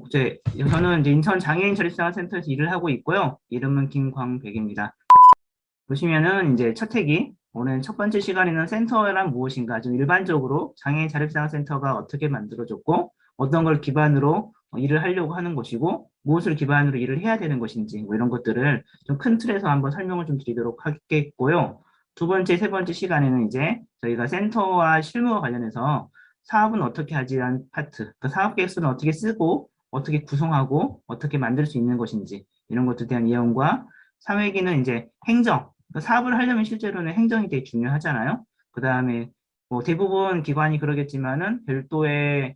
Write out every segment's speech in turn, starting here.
저는 이제 인천 장애인 자립생활센터에서 일을 하고 있고요. 이름은 김광백입니다. 보시면은 이제 첫 책이 오늘 첫 번째 시간에는 센터란 무엇인가, 좀 일반적으로 장애인 자립생활센터가 어떻게 만들어졌고 어떤 걸 기반으로 일을 하려고 하는 것이고 무엇을 기반으로 일을 해야 되는 것인지 뭐 이런 것들을 좀 큰 틀에서 한번 설명을 좀 드리도록 하겠고요. 두 번째, 세 번째 시간에는 이제 저희가 센터와 실무와 관련해서 사업은 어떻게 하지라는 파트, 그 사업 계획서는 어떻게 쓰고 어떻게 구성하고 어떻게 만들 수 있는 것인지 이런 것들에 대한 내용과 3회기는 이제 행정, 그러니까 사업을 하려면 실제로는 행정이 되게 중요하잖아요. 그 다음에 뭐 대부분 기관이 그러겠지만은 별도의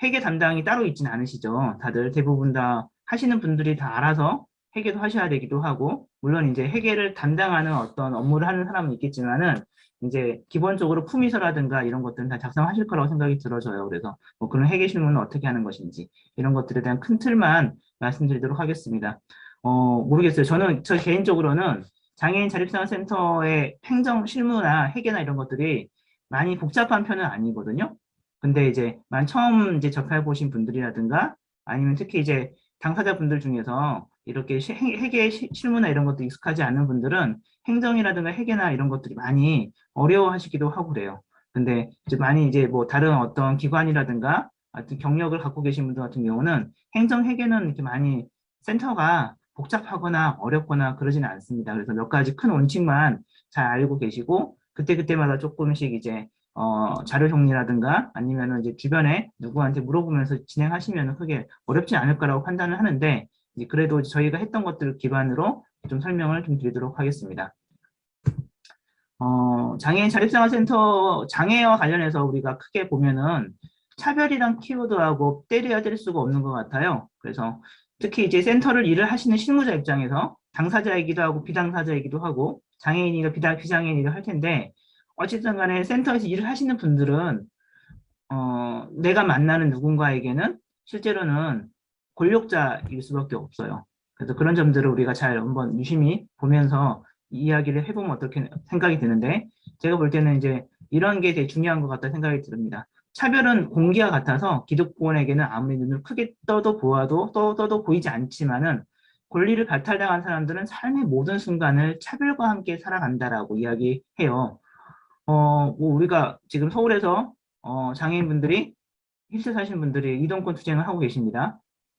회계 담당이 따로 있지는 않으시죠. 다들 대부분 다 하시는 분들이 다 알아서 회계도 하셔야 되기도 하고, 물론 이제 회계를 담당하는 어떤 업무를 하는 사람은 있겠지만은, 이제 기본적으로 품위서라든가 이런 것들은 다 작성하실 거라고 생각이 들어져요. 그래서 뭐 그런 회계 실무는 어떻게 하는 것인지, 이런 것들에 대한 큰 틀만 말씀드리도록 하겠습니다. 모르겠어요. 저 개인적으로는 장애인 자립생활센터의 행정 실무나 회계나 이런 것들이 많이 복잡한 편은 아니거든요. 근데 이제 처음 이제 접해 보신 분들이라든가 아니면 특히 이제 당사자분들 중에서 이렇게 회계 실무나 이런 것도 익숙하지 않은 분들은 행정이라든가 회계나 이런 것들이 많이 어려워하시기도 하고 그래요. 근데 이제 많이 이제 뭐 다른 어떤 기관이라든가 하여튼 경력을 갖고 계신 분들 같은 경우는 행정 회계는 이렇게 많이 센터가 복잡하거나 어렵거나 그러지는 않습니다. 그래서 몇 가지 큰 원칙만 잘 알고 계시고 그때그때마다 조금씩 이제 자료 정리라든가 아니면은 이제 주변에 누구한테 물어보면서 진행하시면 크게 어렵지 않을 거라고 판단을 하는데, 이제 그래도 저희가 했던 것들을 기반으로 좀 설명을 좀 드리도록 하겠습니다. 장애인 자립생활센터 장애와 관련해서 우리가 크게 보면은 차별이란 키워드하고 떼려야 뗄 수가 없는 것 같아요. 그래서 특히 이제 센터를 일을 하시는 실무자 입장에서 당사자이기도 하고 비당사자이기도 하고 장애인이나 비장애인이기도 할 텐데, 어쨌든 간에 센터에서 일을 하시는 분들은 내가 만나는 누군가에게는 실제로는 권력자일 수밖에 없어요. 그래서 그런 점들을 우리가 잘 한번 유심히 보면서 이야기를 해보면 어떻게 생각이 드는데, 제가 볼 때는 이제 이런 게 되게 중요한 것 같다 생각이 듭니다. 차별은 공기와 같아서 기득권에게는 아무리 눈을 크게 떠도 보아도 떠도 보이지 않지만은 권리를 박탈당한 사람들은 삶의 모든 순간을 차별과 함께 살아간다라고 이야기해요. 뭐 우리가 지금 서울에서 장애인분들이 힐스 사신 분들이 이동권 투쟁을 하고 계십니다.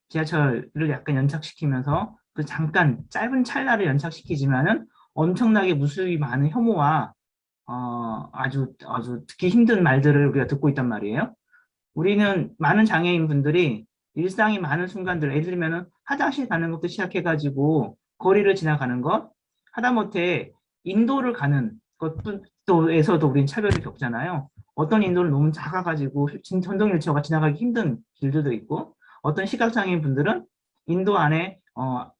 지하철을 약간 연착시키면서 그 잠깐 짧은 찰나를 연착시키지만은 엄청나게 무수히 많은 혐오와 아주 듣기 힘든 말들을 우리가 듣고 있단 말이에요. 우리는 많은 장애인분들이 일상의 많은 순간들, 예를 들면은 화장실 가는 것도 시작해가지고 거리를 지나가는 것, 하다못해 인도를 가는 것에서도 우린 차별을 겪잖아요. 어떤 인도는 너무 작아가지고 전동일체가 지나가기 힘든 길들도 있고, 어떤 시각장애인 분들은 인도 안에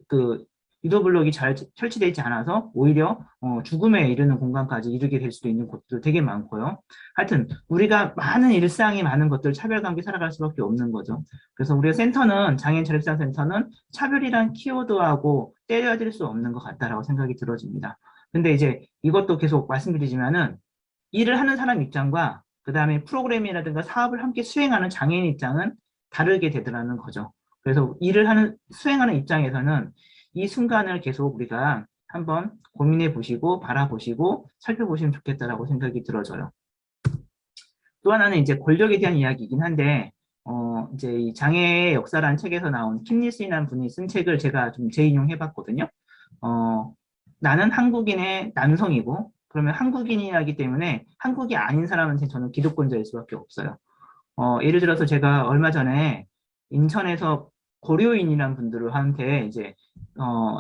그 유도블록이 잘 설치되어 있지 않아서 오히려 죽음에 이르는 공간까지 이르게 될 수도 있는 곳도 되게 많고요. 하여튼 우리가 많은 일상의 많은 것들 차별과 함께 살아갈 수밖에 없는 거죠. 그래서 우리가 센터는 장애인 자립생활센터는 차별이란 키워드하고 떼려야 될 수 없는 것 같다라고 생각이 들어집니다. 근데 이제 이것도 계속 말씀드리지만은 일을 하는 사람 입장과 그 다음에 프로그램이라든가 사업을 함께 수행하는 장애인 입장은 다르게 되더라는 거죠. 그래서 수행하는 입장에서는 이 순간을 계속 우리가 한번 고민해 보시고 바라보시고 살펴보시면 좋겠다라고 생각이 들어져요. 또 하나는 이제 권력에 대한 이야기이긴 한데, 이제 이 장애의 역사라는 책에서 나온 킴 닐슨이라는 분이 쓴 책을 제가 좀 재인용해 봤거든요. 나는 한국인의 남성이고, 그러면 한국인이기 때문에 한국이 아닌 사람한테 저는 기득권자일 수밖에 없어요. 예를 들어서 제가 얼마 전에 인천에서 고려인이라는 분들한테 이제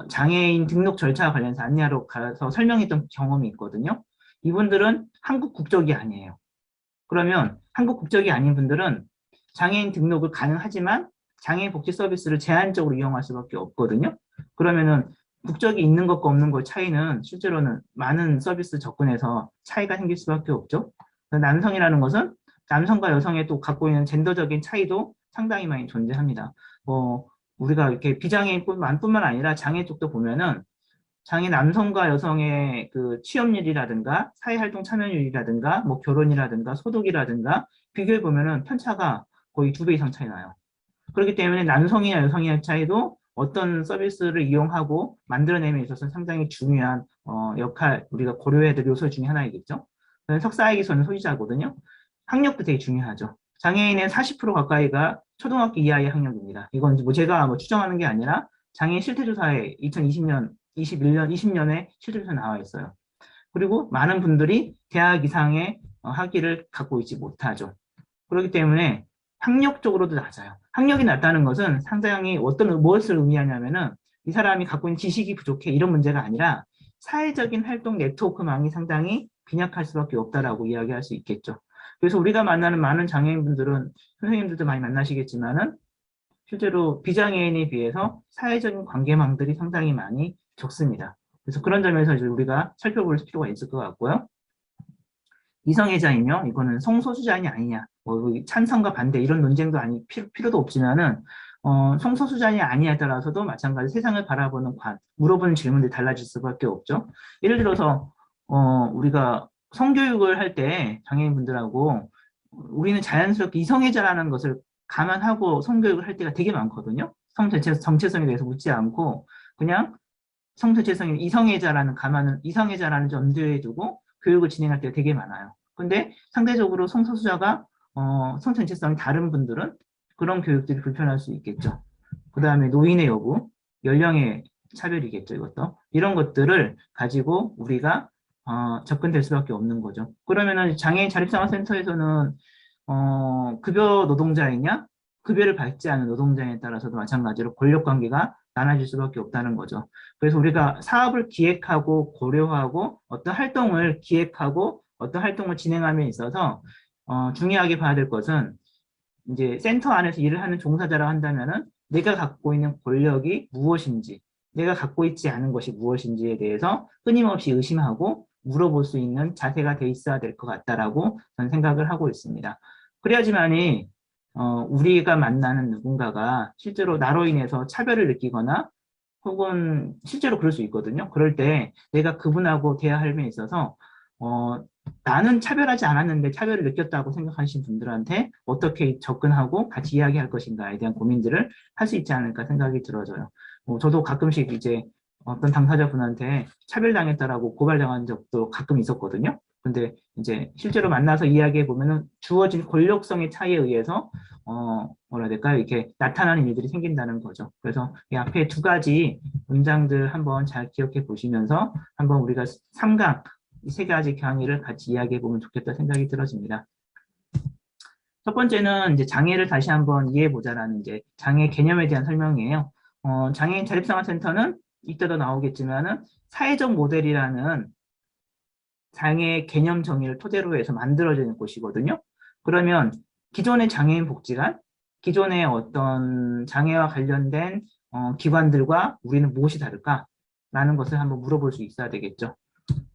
장애인 등록 절차와 관련해서 안내하러 가서 설명했던 경험이 있거든요. 이분들은 한국 국적이 아니에요. 그러면 한국 국적이 아닌 분들은 장애인 등록을 가능하지만 장애인 복지 서비스를 제한적으로 이용할 수밖에 없거든요. 그러면은 국적이 있는 것과 없는 것 차이는 실제로는 많은 서비스 접근에서 차이가 생길 수밖에 없죠. 남성이라는 것은 남성과 여성의 또 갖고 있는 젠더적인 차이도 상당히 많이 존재합니다. 우리가 이렇게 비장애인뿐만 아니라 장애 쪽도 보면은 장애 남성과 여성의 그 취업률이라든가 사회활동 참여율이라든가 뭐 결혼이라든가 소득이라든가 비교해 보면은 편차가 거의 2배 이상 차이 나요. 그렇기 때문에 남성이나 여성의 차이도 어떤 서비스를 이용하고 만들어내는 있어서 상당히 중요한 역할, 우리가 고려해야 될 요소 중에 하나이겠죠. 저는 석사학위소년 소유자거든요. 학력도 되게 중요하죠. 장애인의 40% 가까이가 초등학교 이하의 학력입니다. 이건 뭐 제가 뭐 추정하는 게 아니라 장애인 실태조사에 2020년, 21년, 20년에 실태조사 나와 있어요. 그리고 많은 분들이 대학 이상의 학위를 갖고 있지 못하죠. 그렇기 때문에 학력적으로도 낮아요. 학력이 낮다는 것은 상당히 무엇을 의미하냐면은 이 사람이 갖고 있는 지식이 부족해 이런 문제가 아니라 사회적인 활동 네트워크망이 상당히 빈약할 수밖에 없다라고 이야기할 수 있겠죠. 그래서 우리가 만나는 많은 장애인분들은 선생님들도 많이 만나시겠지만은 실제로 비장애인에 비해서 사회적인 관계망들이 상당히 많이 적습니다. 그래서 그런 점에서 이제 우리가 살펴볼 필요가 있을 것 같고요. 이성애자이며 이거는 성소수자냐 아니냐, 뭐 찬성과 반대 이런 논쟁도 필요도 없지만은 성소수자냐 아니냐에 따라서도 마찬가지 세상을 바라보는 물어보는 질문들이 달라질 수밖에 없죠. 예를 들어서 우리가 성교육을 할 때 장애인분들하고 우리는 자연스럽게 이성애자라는 것을 감안하고 성교육을 할 때가 되게 많거든요. 정체성에 대해서 묻지 않고 그냥 성정체성이 이성애자라는 전제에 두고 교육을 진행할 때가 되게 많아요. 근데 상대적으로 성소수자가 성정체성이 다른 분들은 그런 교육들이 불편할 수 있겠죠. 그 다음에 노인의 여부, 연령의 차별이겠죠, 이것도. 이런 것들을 가지고 우리가 접근될 수밖에 없는 거죠. 그러면은 장애인 자립생활센터에서는 급여 노동자이냐, 급여를 받지 않은 노동자에 따라서도 마찬가지로 권력관계가 나눠질 수밖에 없다는 거죠. 그래서 우리가 사업을 기획하고 고려하고 어떤 활동을 기획하고 어떤 활동을 진행함에 있어서 중요하게 봐야 될 것은 이제 센터 안에서 일을 하는 종사자라고 한다면은 내가 갖고 있는 권력이 무엇인지, 내가 갖고 있지 않은 것이 무엇인지에 대해서 끊임없이 의심하고 물어볼 수 있는 자세가 돼 있어야 될 것 같다라고 저는 생각을 하고 있습니다. 그래야지만이 우리가 만나는 누군가가 실제로 나로 인해서 차별을 느끼거나 혹은 실제로 그럴 수 있거든요. 그럴 때 내가 그분하고 대화함에 있어서 나는 차별하지 않았는데 차별을 느꼈다고 생각하시는 분들한테 어떻게 접근하고 같이 이야기할 것인가에 대한 고민들을 할 수 있지 않을까 생각이 들어져요. 저도 가끔씩 이제 어떤 당사자분한테 차별당했다라고 고발당한 적도 가끔 있었거든요. 근데 이제 실제로 만나서 이야기해 보면은 주어진 권력성의 차이에 의해서 뭐라 해야 될까요? 이렇게 나타나는 일들이 생긴다는 거죠. 그래서 이 앞에 두 가지 문장들 한번 잘 기억해 보시면서 한번 우리가 3강 이 세 가지 강의를 같이 이야기해 보면 좋겠다 생각이 들어집니다. 첫 번째는 이제 장애를 다시 한번 이해해 보자라는 이제 장애 개념에 대한 설명이에요. 장애인 자립생활센터는 이때도 나오겠지만은 사회적 모델이라는 장애 개념 정의를 토대로 해서 만들어지는 곳이거든요. 그러면 기존의 장애인 복지관, 기존의 어떤 장애와 관련된 기관들과 우리는 무엇이 다를까라는 것을 한번 물어볼 수 있어야 되겠죠.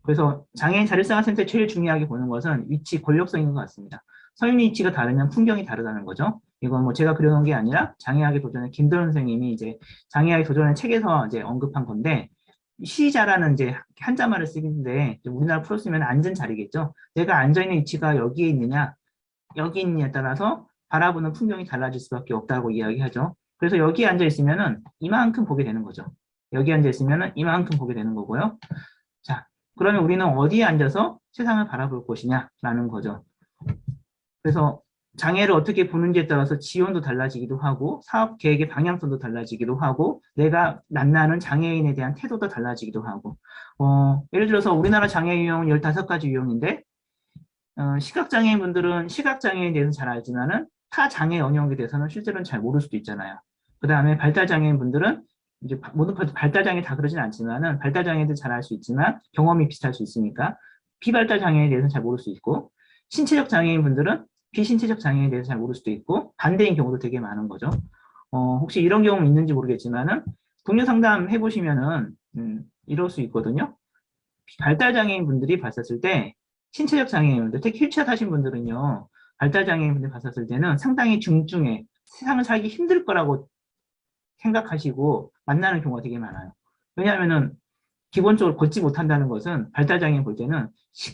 그래서 장애인 자립생활센터에 제일 중요하게 보는 것은 위치, 권력성인 것 같습니다. 서민 위치가 다르면 풍경이 다르다는 거죠. 이건 뭐 제가 그려놓은 게 아니라 장애학의 도전의 김도현 선생님이 이제 장애학의 도전의 책에서 이제 언급한 건데 시자라는 이제 한자말을 쓰는데 우리나라 풀어 쓰면 앉은 자리겠죠. 내가 앉아있는 위치가 여기에 있느냐, 여기 있느냐에 따라서 바라보는 풍경이 달라질 수밖에 없다고 이야기하죠. 그래서 여기에 앉아 있으면은 이만큼 보게 되는 거죠. 여기 앉아 있으면은 이만큼 보게 되는 거고요. 자, 그러면 우리는 어디에 앉아서 세상을 바라볼 것이냐라는 거죠. 그래서 장애를 어떻게 보는지에 따라서 지원도 달라지기도 하고 사업 계획의 방향성도 달라지기도 하고 내가 만나는 장애인에 대한 태도도 달라지기도 하고 예를 들어서 우리나라 장애 유형은 15가지 유형인데 시각장애인분들은 시각장애에 대해서 잘 알지만은 타 장애 영역에 대해서는 실제로는 잘 모를 수도 있잖아요. 그 다음에 발달장애인분들은 이제 모든 발달장애 다 그러진 않지만은 발달장애도 잘 알 수 있지만 경험이 비슷할 수 있으니까 비발달장애에 대해서는 잘 모를 수 있고 신체적 장애인분들은 비신체적 장애에 대해서 잘 모를 수도 있고 반대인 경우도 되게 많은 거죠. 혹시 이런 경우 있는지 모르겠지만은 동료 상담 해보시면은 이럴 수 있거든요. 발달장애인 분들이 봤었을 때 신체적 장애인분들, 특히 휠체어 타신 분들은요, 발달장애인분들 봤었을 때는 상당히 중증에 세상을 살기 힘들 거라고 생각하시고 만나는 경우가 되게 많아요. 왜냐하면은 기본적으로 걷지 못한다는 것은 발달장애인 볼 때는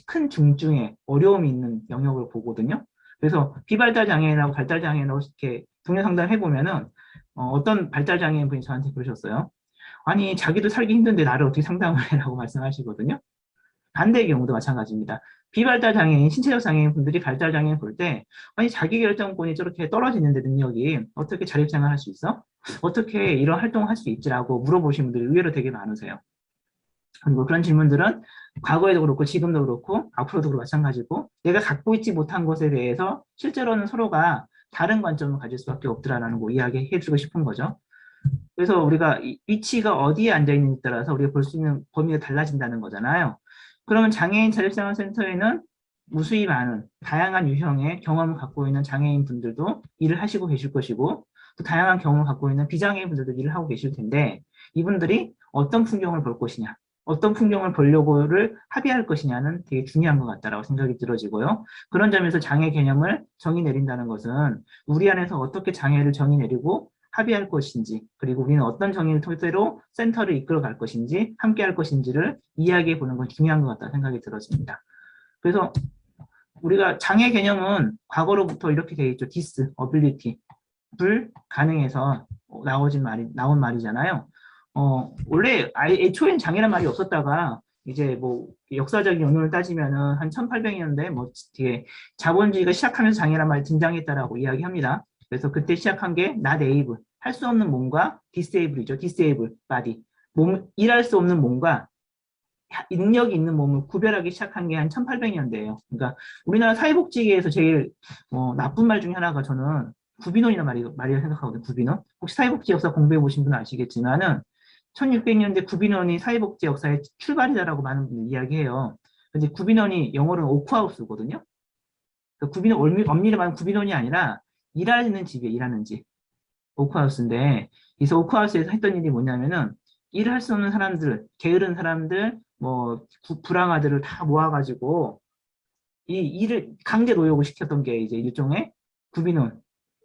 큰 중증의 어려움이 있는 영역을 보거든요. 그래서 비발달장애인하고 발달장애인하고 이렇게 동료 상담 해보면은 어떤 발달장애인 분이 저한테 그러셨어요. 아니, 자기도 살기 힘든데 나를 어떻게 상담을 해라고 말씀하시거든요. 반대의 경우도 마찬가지입니다. 비발달 장애인, 신체적 장애인 분들이 발달 장애인 볼 때, 아니, 자기 결정권이 저렇게 떨어지는데 능력이 어떻게 자립생활 할 수 있어? 어떻게 이런 활동을 할 수 있지라고 물어보시는 분들이 의외로 되게 많으세요. 그리고 그런 질문들은 과거에도 그렇고 지금도 그렇고 앞으로도 그렇고 마찬가지고 내가 갖고 있지 못한 것에 대해서 실제로는 서로가 다른 관점을 가질 수밖에 없더라라는 거 이야기해 주고 싶은 거죠. 그래서 우리가 위치가 어디에 앉아 있는지에 따라서 우리가 볼 수 있는 범위가 달라진다는 거잖아요. 그러면 장애인 자립생활센터에는 무수히 많은 다양한 유형의 경험을 갖고 있는 장애인 분들도 일을 하시고 계실 것이고 또 다양한 경험을 갖고 있는 비장애인 분들도 일을 하고 계실 텐데 이분들이 어떤 풍경을 볼 것이냐 어떤 풍경을 보려고를 합의할 것이냐는 되게 중요한 것 같다라고 생각이 들어지고요. 그런 점에서 장애 개념을 정의 내린다는 것은 우리 안에서 어떻게 장애를 정의 내리고 합의할 것인지 그리고 우리는 어떤 정의를 토대로 센터를 이끌어 갈 것인지 함께 할 것인지를 이야기해 보는 건 중요한 것 같다 생각이 들어집니다. 그래서 우리가 장애 개념은 과거로부터 이렇게 되어 있죠. 디스, 어빌리티, 불가능해서 나온 말이잖아요. 원래 애초엔 장애란 말이 없었다가 이제 뭐 역사적인 연원을 따지면은 한 1800년대 뭐 뒤에 자본주의가 시작하면서 장애란 말이 등장했다라고 이야기합니다. 그래서 그때 시작한 게 not able, 할 수 없는 몸과 disable이죠. disable body, 일할 수 없는 몸과 능력이 있는 몸을 구별하기 시작한 게 한 1800년대예요. 그러니까 우리나라 사회복지계에서 제일 나쁜 말 중에 하나가 저는 구비논이라는 말이라고 생각하거든요. 구비논. 혹시 사회복지 역사 공부해 보신 분은 아시겠지만은 1600년대 구비논이 사회복지 역사의 출발이다라고 많은 분들이 이야기해요. 근데 구비논이 영어로는 오크하우스거든요. 그러니까 구비논, 엄밀히 말하면 구비논이 아니라 일하는 집이에요. 일하는 집. 오크하우스인데 그래서 오크하우스에서 했던 일이 뭐냐면은 일을 할 수 없는 사람들, 게으른 사람들, 뭐 불황아들을 다 모아가지고 이 일을 강제 노역을 시켰던 게 이제 일종의 구비논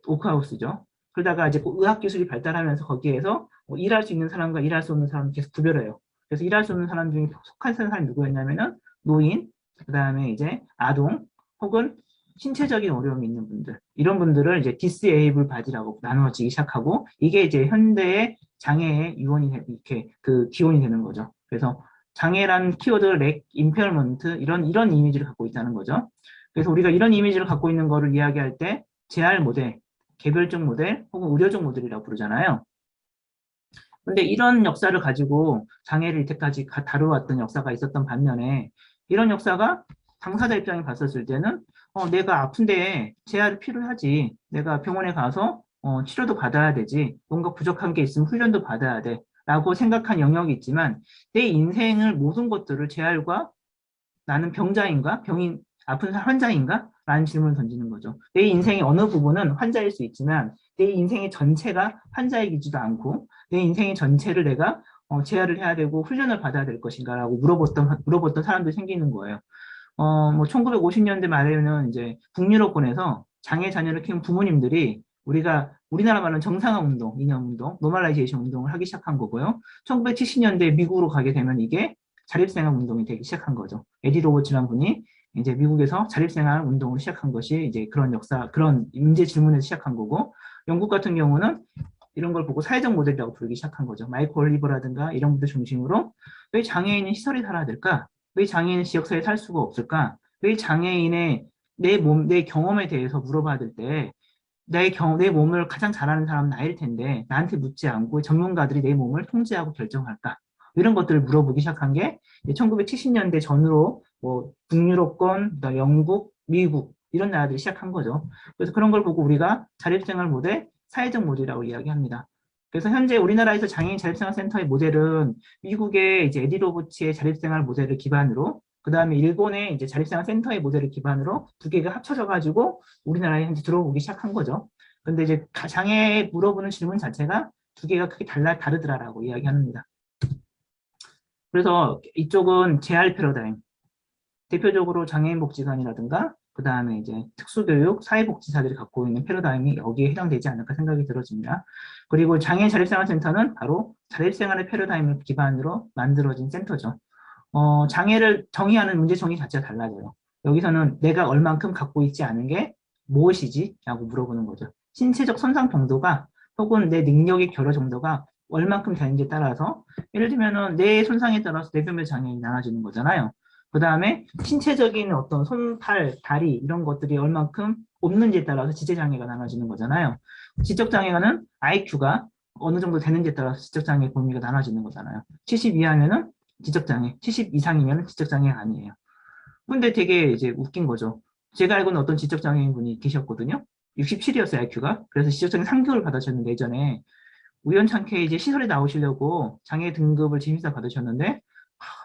오크하우스죠. 그러다가 이제 의학 기술이 발달하면서 거기에서 뭐 일할 수 있는 사람과 일할 수 없는 사람을 계속 구별해요. 그래서 일할 수 없는 사람 중에 속한 사람이 누구였냐면은 노인, 그다음에 이제 아동 혹은 신체적인 어려움이 있는 분들 이런 분들을 이제 디스에이블 바디라고 나누어지기 시작하고 이게 이제 현대의 장애의 유언이 이렇게 그 기원이 되는 거죠. 그래서 장애란 키워드, 렉, 임페어먼트 이런 이미지를 갖고 있다는 거죠. 그래서 우리가 이런 이미지를 갖고 있는 거를 이야기할 때 재활 모델, 개별적 모델 혹은 의료적 모델이라고 부르잖아요. 근데 이런 역사를 가지고 장애를 이때까지 다루어왔던 역사가 있었던 반면에 이런 역사가 당사자 입장에 봤었을 때는 내가 아픈데 재활이 필요하지. 내가 병원에 가서 치료도 받아야 되지. 뭔가 부족한 게 있으면 훈련도 받아야 돼. 라고 생각한 영역이 있지만 내 인생을 모든 것들을 재활과 나는 병자인가? 아픈 환자인가? 라는 질문을 던지는 거죠. 내 인생의 어느 부분은 환자일 수 있지만 내 인생의 전체가 환자이기지도 않고 내 인생의 전체를 내가 재활을 해야 되고 훈련을 받아야 될 것인가라고 물어봤던 사람들이 생기는 거예요. 뭐 1950년대 말에는 이제 북유럽권에서 장애 자녀를 키운 부모님들이 우리나라 말은 정상화 운동, 이념 운동, 노멀라이제이션 운동을 하기 시작한 거고요. 1970년대 미국으로 가게 되면 이게 자립생활 운동이 되기 시작한 거죠. 에디 로버츠라는 분이 이제 미국에서 자립생활 운동을 시작한 것이 이제 그런 문제 질문에서 시작한 거고, 영국 같은 경우는 이런 걸 보고 사회적 모델이라고 부르기 시작한 거죠. 마이클 올리버라든가 이런 분들 중심으로 왜 장애인은 시설에 살아야 될까? 왜 장애인은 지역사회에 살 수가 없을까? 왜 장애인의 내 경험에 대해서 물어봐야 될 때, 내 몸을 가장 잘 아는 사람은 나일 텐데, 나한테 묻지 않고 전문가들이 내 몸을 통제하고 결정할까? 이런 것들을 물어보기 시작한 게 1970년대 전후로 뭐 북유럽권, 영국, 미국 이런 나라들이 시작한 거죠. 그래서 그런 걸 보고 우리가 자립생활 모델, 사회적 모델이라고 이야기합니다. 그래서 현재 우리나라에서 장애인 자립생활센터의 모델은 미국의 이제 에디 로버츠의 자립생활 모델을 기반으로 그 다음에 일본의 이제 자립생활센터의 모델을 기반으로 두 개가 합쳐져 가지고 우리나라에 현재 들어오기 시작한 거죠. 근데 이제 장애 물어보는 질문 자체가 두 개가 크게 다르더라라고 이야기합니다. 그래서 이쪽은 재활 패러다임, 대표적으로 장애인 복지관이라든가 그 다음에 이제 특수교육, 사회복지사들이 갖고 있는 패러다임이 여기에 해당되지 않을까 생각이 들어집니다. 그리고 장애인 자립생활센터는 바로 자립생활의 패러다임을 기반으로 만들어진 센터죠. 장애를 정의하는 문제 정의 자체가 달라져요. 여기서는 내가 얼만큼 갖고 있지 않은 게 무엇이지? 라고 물어보는 거죠. 신체적 손상 정도가 혹은 내 능력의 결여 정도가 얼만큼 되는지에 따라서 예를 들면은 뇌 손상에 따라서 뇌변별 장애인이 나눠지는 거잖아요. 그 다음에 신체적인 어떤 손, 팔, 다리 이런 것들이 얼만큼 없는지에 따라서 지체장애가 나눠지는 거잖아요. 지적장애가는 IQ가 어느 정도 되는지에 따라서 지적장애 범위가 나눠지는 거잖아요. 70 이하면은 지적장애, 70 이상이면 지적장애가 아니에요. 근데 되게 이제 웃긴 거죠. 제가 알고는 어떤 지적장애인 분이 계셨거든요. 67이었어요, IQ가. 그래서 지적장애 3개월 받으셨는데 예전에 우연찮게 이제 시설에 나오시려고 장애 등급을 진입사 받으셨는데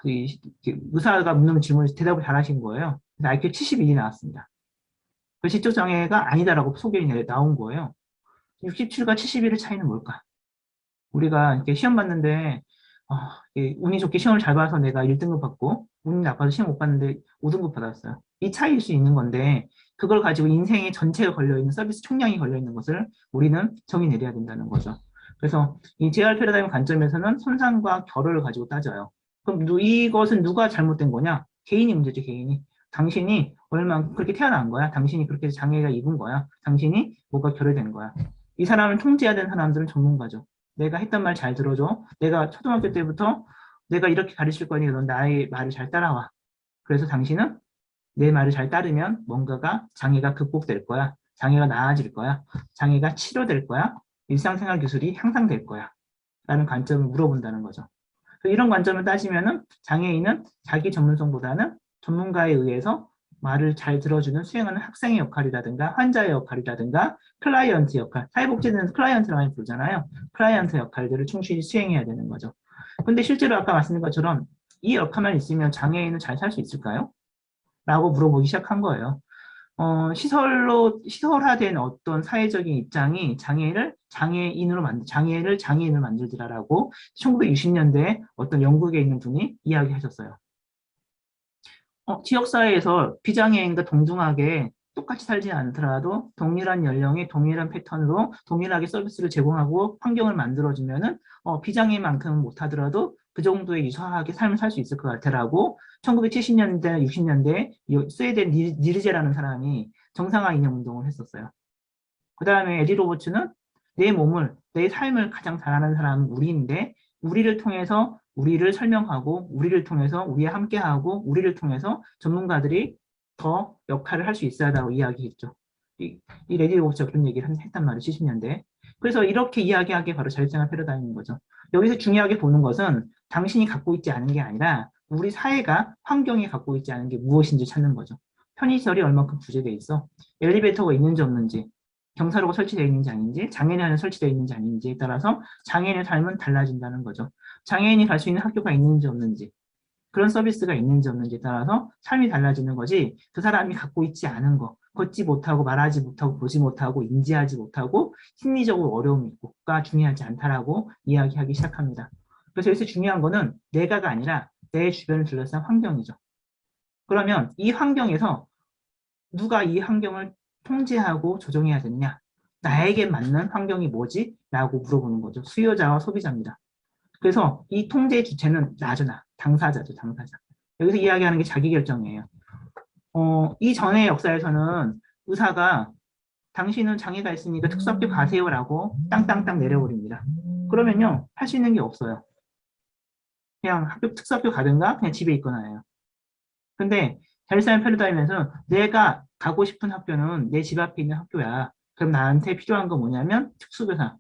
의사가 묻는 질문에 대답을 잘 하신 거예요. 그래서 IQ 71이 나왔습니다. 그 지적장애가 아니다라고 소견이 나온 거예요. 67과 71의 차이는 뭘까? 우리가 이렇게 시험 봤는데 운이 좋게 시험을 잘 봐서 내가 1등급 받고 운이 나빠서 시험 못 봤는데 5등급 받았어요. 이 차이일 수 있는 건데 그걸 가지고 인생의 전체가 걸려있는 서비스 총량이 걸려있는 것을 우리는 정의 내려야 된다는 거죠. 그래서 이 JR 패러다임 관점에서는 손상과 결여를 가지고 따져요. 그럼 이것은 누가 잘못된 거냐? 개인이 문제죠, 개인이. 당신이 얼마 그렇게 태어난 거야. 당신이 그렇게 장애가 입은 거야. 당신이 뭐가 결여된 거야. 이 사람을 통제해야 되는 사람들은 전문가죠. 내가 했던 말 잘 들어줘. 내가 초등학교 때부터 내가 이렇게 가르칠 거니까 넌 나의 말을 잘 따라와. 그래서 당신은 내 말을 잘 따르면 뭔가가 장애가 극복될 거야. 장애가 나아질 거야. 장애가 치료될 거야. 일상생활 기술이 향상될 거야. 라는 관점을 물어본다는 거죠. 이런 관점을 따지면은 장애인은 자기 전문성보다는 전문가에 의해서 말을 잘 들어주는 수행하는 학생의 역할이라든가 환자의 역할이라든가 클라이언트 역할, 사회복지는 클라이언트라고 많이 부르잖아요. 클라이언트 역할들을 충실히 수행해야 되는 거죠. 근데 실제로 아까 말씀드린 것처럼 이 역할만 있으면 장애인은 잘 살 수 있을까요? 라고 물어보기 시작한 거예요. 시설화된 어떤 사회적인 입장이 장애를 장애인을 만들더라라고 1960년대에 어떤 영국에 있는 분이 이야기하셨어요. 지역사회에서 비장애인과 동등하게 똑같이 살지 않더라도 동일한 연령에 동일한 패턴으로 동일하게 서비스를 제공하고 환경을 만들어주면은 비장애인만큼은 못하더라도 그 정도의 유사하게 삶을 살 수 있을 것 같아라고 1970년대, 60년대에 스웨덴 니르제라는 사람이 정상화 이념 운동을 했었어요. 그 다음에 에디 로버츠는 내 삶을 가장 잘하는 사람은 우리인데 우리를 통해서 우리를 설명하고 우리를 통해서 우리와 함께하고 우리를 통해서 전문가들이 더 역할을 할 수 있어야 한다고 이야기했죠. 이 레디 로버츠가 그런 얘기를 했단 말이에요. 70년대에. 그래서 이렇게 이야기하기에 바로 자율생활 패러다임인 거죠. 여기서 중요하게 보는 것은 당신이 갖고 있지 않은 게 아니라 우리 사회가 환경이 갖고 있지 않은 게 무엇인지 찾는 거죠. 편의시설이 얼마큼 부재되어 있어? 엘리베이터가 있는지 없는지, 경사로가 설치되어 있는지 아닌지, 장애인이 설치되어 있는지 아닌지에 따라서 장애인의 삶은 달라진다는 거죠. 장애인이 갈 수 있는 학교가 있는지 없는지, 그런 서비스가 있는지 없는지에 따라서 삶이 달라지는 거지 그 사람이 갖고 있지 않은 거, 걷지 못하고 말하지 못하고 보지 못하고 인지하지 못하고 심리적으로 어려움이 있고가 중요하지 않다라고 이야기하기 시작합니다. 그래서 여기서 중요한 거는 내가가 아니라 내 주변을 둘러싼 환경이죠. 그러면 이 환경에서 누가 이 환경을 통제하고 조정해야 되느냐? 나에게 맞는 환경이 뭐지? 라고 물어보는 거죠. 수요자와 소비자입니다. 그래서 이 통제의 주체는 나죠, 당사자죠, 당사자. 여기서 이야기하는 게 자기결정이에요. 이전의 역사에서는 의사가 당신은 장애가 있으니까 특수학교 가세요라고 땅땅땅 내려버립니다. 그러면요, 할 수 있는 게 없어요. 그냥 특수학교 가든가 그냥 집에 있거나 해요. 근데 자율사회 패러다임에서는 내가 가고 싶은 학교는 내 집 앞에 있는 학교야. 그럼 나한테 필요한 건 뭐냐면 특수교사,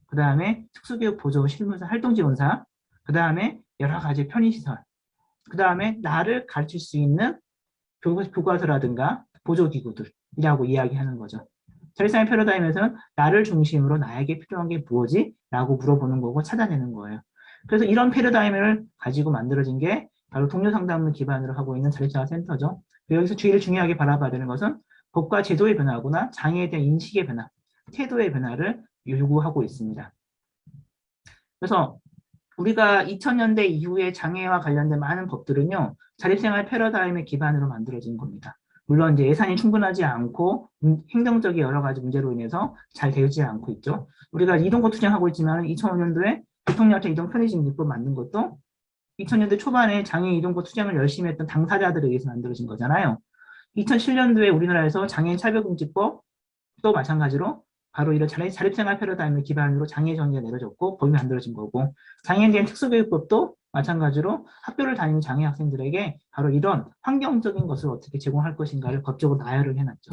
그 다음에 특수교육 보조 실무사, 활동지원사, 그 다음에 여러 가지 편의시설, 그 다음에 나를 가르칠 수 있는 교과서라든가 보조기구들이라고 이야기하는 거죠. 자율사회 패러다임에서는 나를 중심으로 나에게 필요한 게 무엇이? 라고 물어보는 거고 찾아내는 거예요. 그래서 이런 패러다임을 가지고 만들어진 게 바로 동료 상담을 기반으로 하고 있는 자율생활 센터죠. 여기서 주의를 중요하게 바라봐야 되는 것은 법과 제도의 변화구나 장애에 대한 인식의 변화, 태도의 변화를 요구하고 있습니다. 그래서 우리가 2000년대 이후에 장애와 관련된 많은 법들은요, 자립생활 패러다임의 기반으로 만들어진 겁니다. 물론 이제 예산이 충분하지 않고 행정적인 여러 가지 문제로 인해서 잘 되지 않고 있죠. 우리가 이동거 투쟁하고 있지만 2005년도에 교통열차 이동 편의점입법 만든 것도 2000년대 초반에 장애 이동거 투쟁을 열심히 했던 당사자들에 의해서 만들어진 거잖아요. 2007년도에 우리나라에서 장애인 차별금지법도 마찬가지로 바로 이런 자립생활 패러다임을 기반으로 장애 정의가 내려졌고 법이 만들어진 거고, 장애인 대한 특수교육법도 마찬가지로 학교를 다니는 장애 학생들에게 바로 이런 환경적인 것을 어떻게 제공할 것인가를 법적으로 나열을 해놨죠.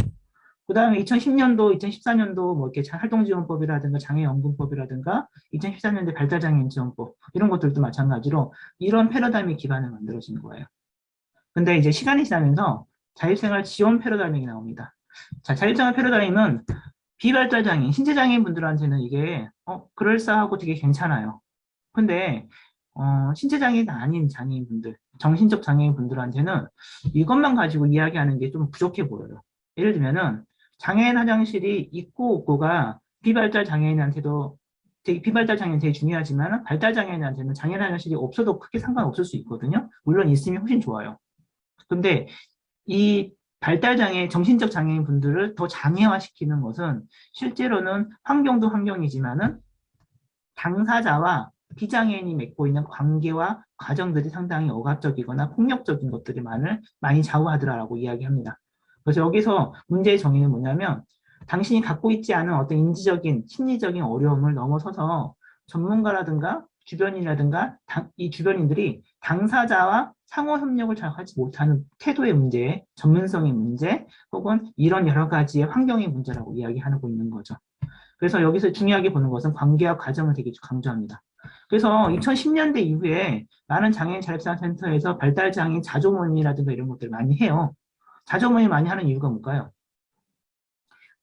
그 다음에 2010년도, 2014년도 뭐 이렇게 활동지원법이라든가 장애연금법이라든가 2014년대 발달장애인 지원법 이런 것들도 마찬가지로 이런 패러다임의 기반을 만들어진 거예요. 근데 이제 시간이 지나면서 자립생활 지원 패러다임이 나옵니다. 자, 자립생활 패러다임은 비발달장애인, 신체장애인 분들한테는 이게 그럴싸하고 되게 괜찮아요. 근데 신체장애인 아닌 장애인분들, 정신적 장애인분들한테는 이것만 가지고 이야기하는 게 좀 부족해 보여요. 예를 들면은 장애인 화장실이 있고 없고가 비발달 장애인한테도 비발달 장애인 되게 중요하지만 발달 장애인한테는 장애인 화장실이 없어도 크게 상관없을 수 있거든요. 물론 있으면 훨씬 좋아요. 근데 이 발달장애, 정신적 장애인 분들을 더 장애화시키는 것은 실제로는 환경도 환경이지만은 당사자와 비장애인이 맺고 있는 관계와 과정들이 상당히 억압적이거나 폭력적인 것들이 많이 좌우하더라라고 이야기합니다. 그래서 여기서 문제의 정의는 뭐냐면 당신이 갖고 있지 않은 어떤 인지적인, 심리적인 어려움을 넘어서서 전문가라든가 주변인이라든가 이 주변인들이 당사자와 상호 협력을 잘 하지 못하는 태도의 문제, 전문성의 문제, 혹은 이런 여러 가지의 환경의 문제라고 이야기하고 있는 거죠. 그래서 여기서 중요하게 보는 것은 관계와 과정을 되게 강조합니다. 그래서 2010년대 이후에 많은 장애인 자립생활센터에서 발달장애인 자조모임이라든가 이런 것들을 많이 해요. 자조모임 많이 하는 이유가 뭘까요?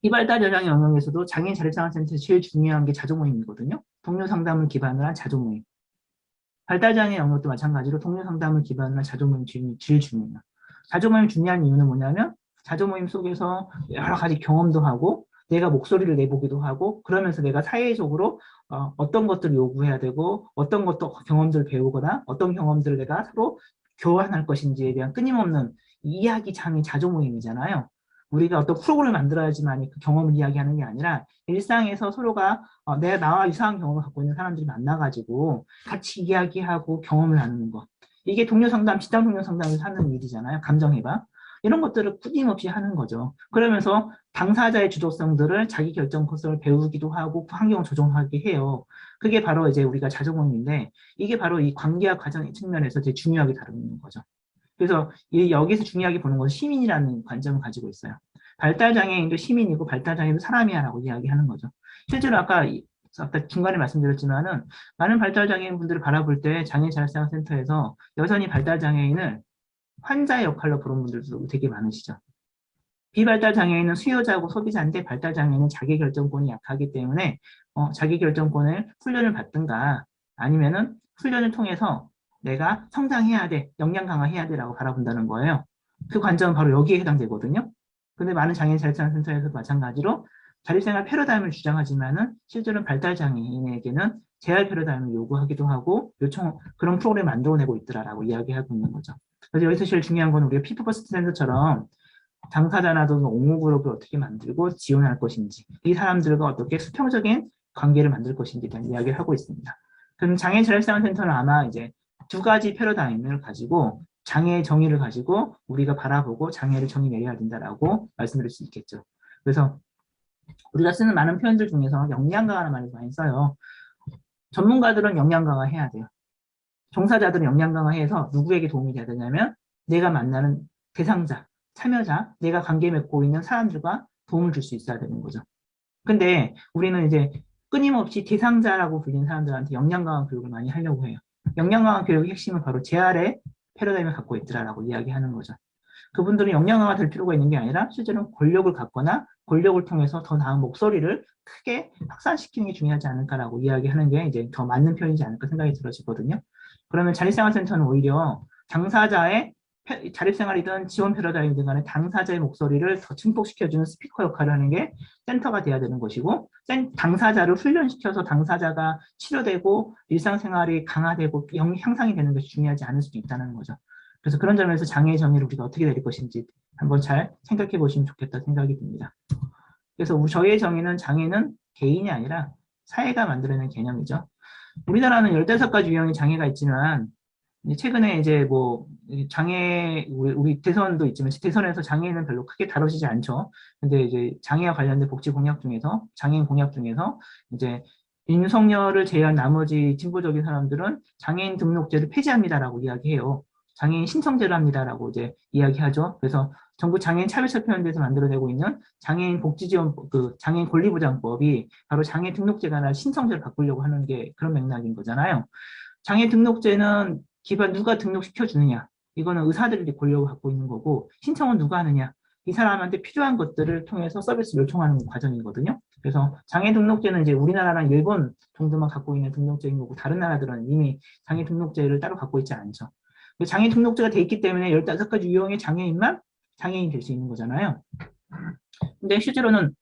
비발달 여장의 영역에서도 장애인 자립생활센터에서 제일 중요한 게 자조모임이거든요. 동료 상담을 기반으로 한 자조모임. 발달장애 영역도 마찬가지로 동료 상담을 기반으로 한 자조모임 제일 중요해요. 자조모임 중요한 이유는 뭐냐면 자조모임 속에서 여러 가지 경험도 하고 내가 목소리를 내보기도 하고 그러면서 내가 사회적으로 어떤 것들을 요구해야 되고 어떤 것도 경험들을 배우거나 어떤 경험들을 내가 서로 교환할 것인지에 대한 끊임없는 이야기장의 자조모임이잖아요. 우리가 어떤 프로그램을 만들어야지만 그 경험을 이야기하는 게 아니라 일상에서 서로가 나와 유사한 경험을 갖고 있는 사람들이 만나가지고 같이 이야기하고 경험을 나누는 것. 이게 동료 상담, 집단 동료 상담에서 하는 일이잖아요. 감정해봐. 이런 것들을 끊임없이 하는 거죠. 그러면서 당사자의 주도성들을 자기 결정 것을 배우기도 하고 환경을 조정하게 해요. 그게 바로 이제 우리가 자조모임인데 이게 바로 이 관계와 과정의 측면에서 되게 중요하게 다루는 거죠. 그래서 여기서 중요하게 보는 것은 시민이라는 관점을 가지고 있어요. 발달장애인도 시민이고 발달장애인도 사람이야라고 이야기하는 거죠. 실제로 아까 중간에 말씀드렸지만은 많은 발달장애인 분들을 바라볼 때 장애자립생활센터에서 여전히 발달장애인을 환자의 역할로 보는 분들도 되게 많으시죠. 비발달 장애인은 수요자고 소비자인데 발달 장애인은 자기결정권이 약하기 때문에 자기결정권을 훈련을 받든가 아니면은 훈련을 통해서 내가 성장해야 돼, 역량 강화해야 돼라고 바라본다는 거예요. 그 관점은 바로 여기에 해당되거든요. 근데 많은 장애인 자립생활센터에서도 마찬가지로 자립생활 패러다임을 주장하지만은 실제로는 발달 장애인에게는 재활 패러다임을 요구하기도 하고 그런 프로그램을 만들어내고 있더라라고 이야기하고 있는 거죠. 그래서 여기서 제일 중요한 건 우리가 피프버스트 센터처럼 당사자나도 옹호그룹을 어떻게 만들고 지원할 것인지 이 사람들과 어떻게 수평적인 관계를 만들 것인지에 대한 이야기를 하고 있습니다. 그럼 장애인 자립생활센터는 아마 이제 두 가지 패러다임을 가지고 장애의 정의를 가지고 우리가 바라보고 장애를 정의 내려야 된다라고 말씀드릴 수 있겠죠. 그래서 우리가 쓰는 많은 표현들 중에서 역량 강화라는 말을 많이 써요. 전문가들은 역량 강화해야 돼요. 종사자들은 역량 강화해서 누구에게 도움이 돼야 되냐면 내가 만나는 대상자, 참여자, 내가 관계 맺고 있는 사람들과 도움을 줄 수 있어야 되는 거죠. 근데 우리는 이제 끊임없이 대상자라고 불리는 사람들한테 역량 강화 교육을 많이 하려고 해요. 역량 강화 교육의 핵심은 바로 재활의 패러다임을 갖고 있더라라고 이야기하는 거죠. 그분들은 역량 강화 될 필요가 있는 게 아니라 실제로는 권력을 갖거나 권력을 통해서 더 나은 목소리를 크게 확산시키는 게 중요하지 않을까라고 이야기하는 게 이제 더 맞는 표현이지 않을까 생각이 들어지거든요. 그러면 자립생활센터는 오히려 당사자의 자립생활이든 지원 패러다임이든 간에 당사자의 목소리를 더 증폭시켜주는 스피커 역할을 하는 게 센터가 돼야 되는 것이고 당사자를 훈련시켜서 당사자가 치료되고 일상생활이 강화되고 향상이 되는 것이 중요하지 않을 수도 있다는 거죠. 그래서 그런 점에서 장애의 정의를 우리가 어떻게 내릴 것인지 한번 잘 생각해 보시면 좋겠다 생각이 듭니다. 그래서 저희의 정의는 장애는 개인이 아니라 사회가 만들어낸 개념이죠. 우리나라는 15가지 유형의 장애가 있지만 최근에 이제 뭐 장애 우리 대선도 있지만 대선에서 장애인은 별로 크게 다뤄지지 않죠. 근데 이제 장애와 관련된 복지 공약 중에서 장애인 공약 중에서 이제 윤석열을 제외한 나머지 진보적인 사람들은 장애인 등록제를 폐지합니다라고 이야기해요. 장애인 신청제를 합니다라고 이제 이야기하죠. 그래서 정부 장애인 차별차편에대해서 만들어내고 있는 장애인 복지지원 장애인 권리보장법이 바로 장애 등록제가 아니라 신청제를 바꾸려고 하는 게 그런 맥락인 거잖아요. 장애 등록제는 기반 누가 등록시켜 주느냐, 이거는 의사들이 권력을 갖고 있는 거고, 신청은 누가 하느냐, 이 사람한테 필요한 것들을 통해서 서비스를 요청하는 과정이거든요. 그래서 장애 등록제는 이제 우리나라랑 일본 정도만 갖고 있는 등록제인 거고, 다른 나라들은 이미 장애 등록제를 따로 갖고 있지 않죠. 장애 등록제가 돼 있기 때문에 15가지 유형의 장애인만 장애인이 될 수 있는 거잖아요. 근데 실제로는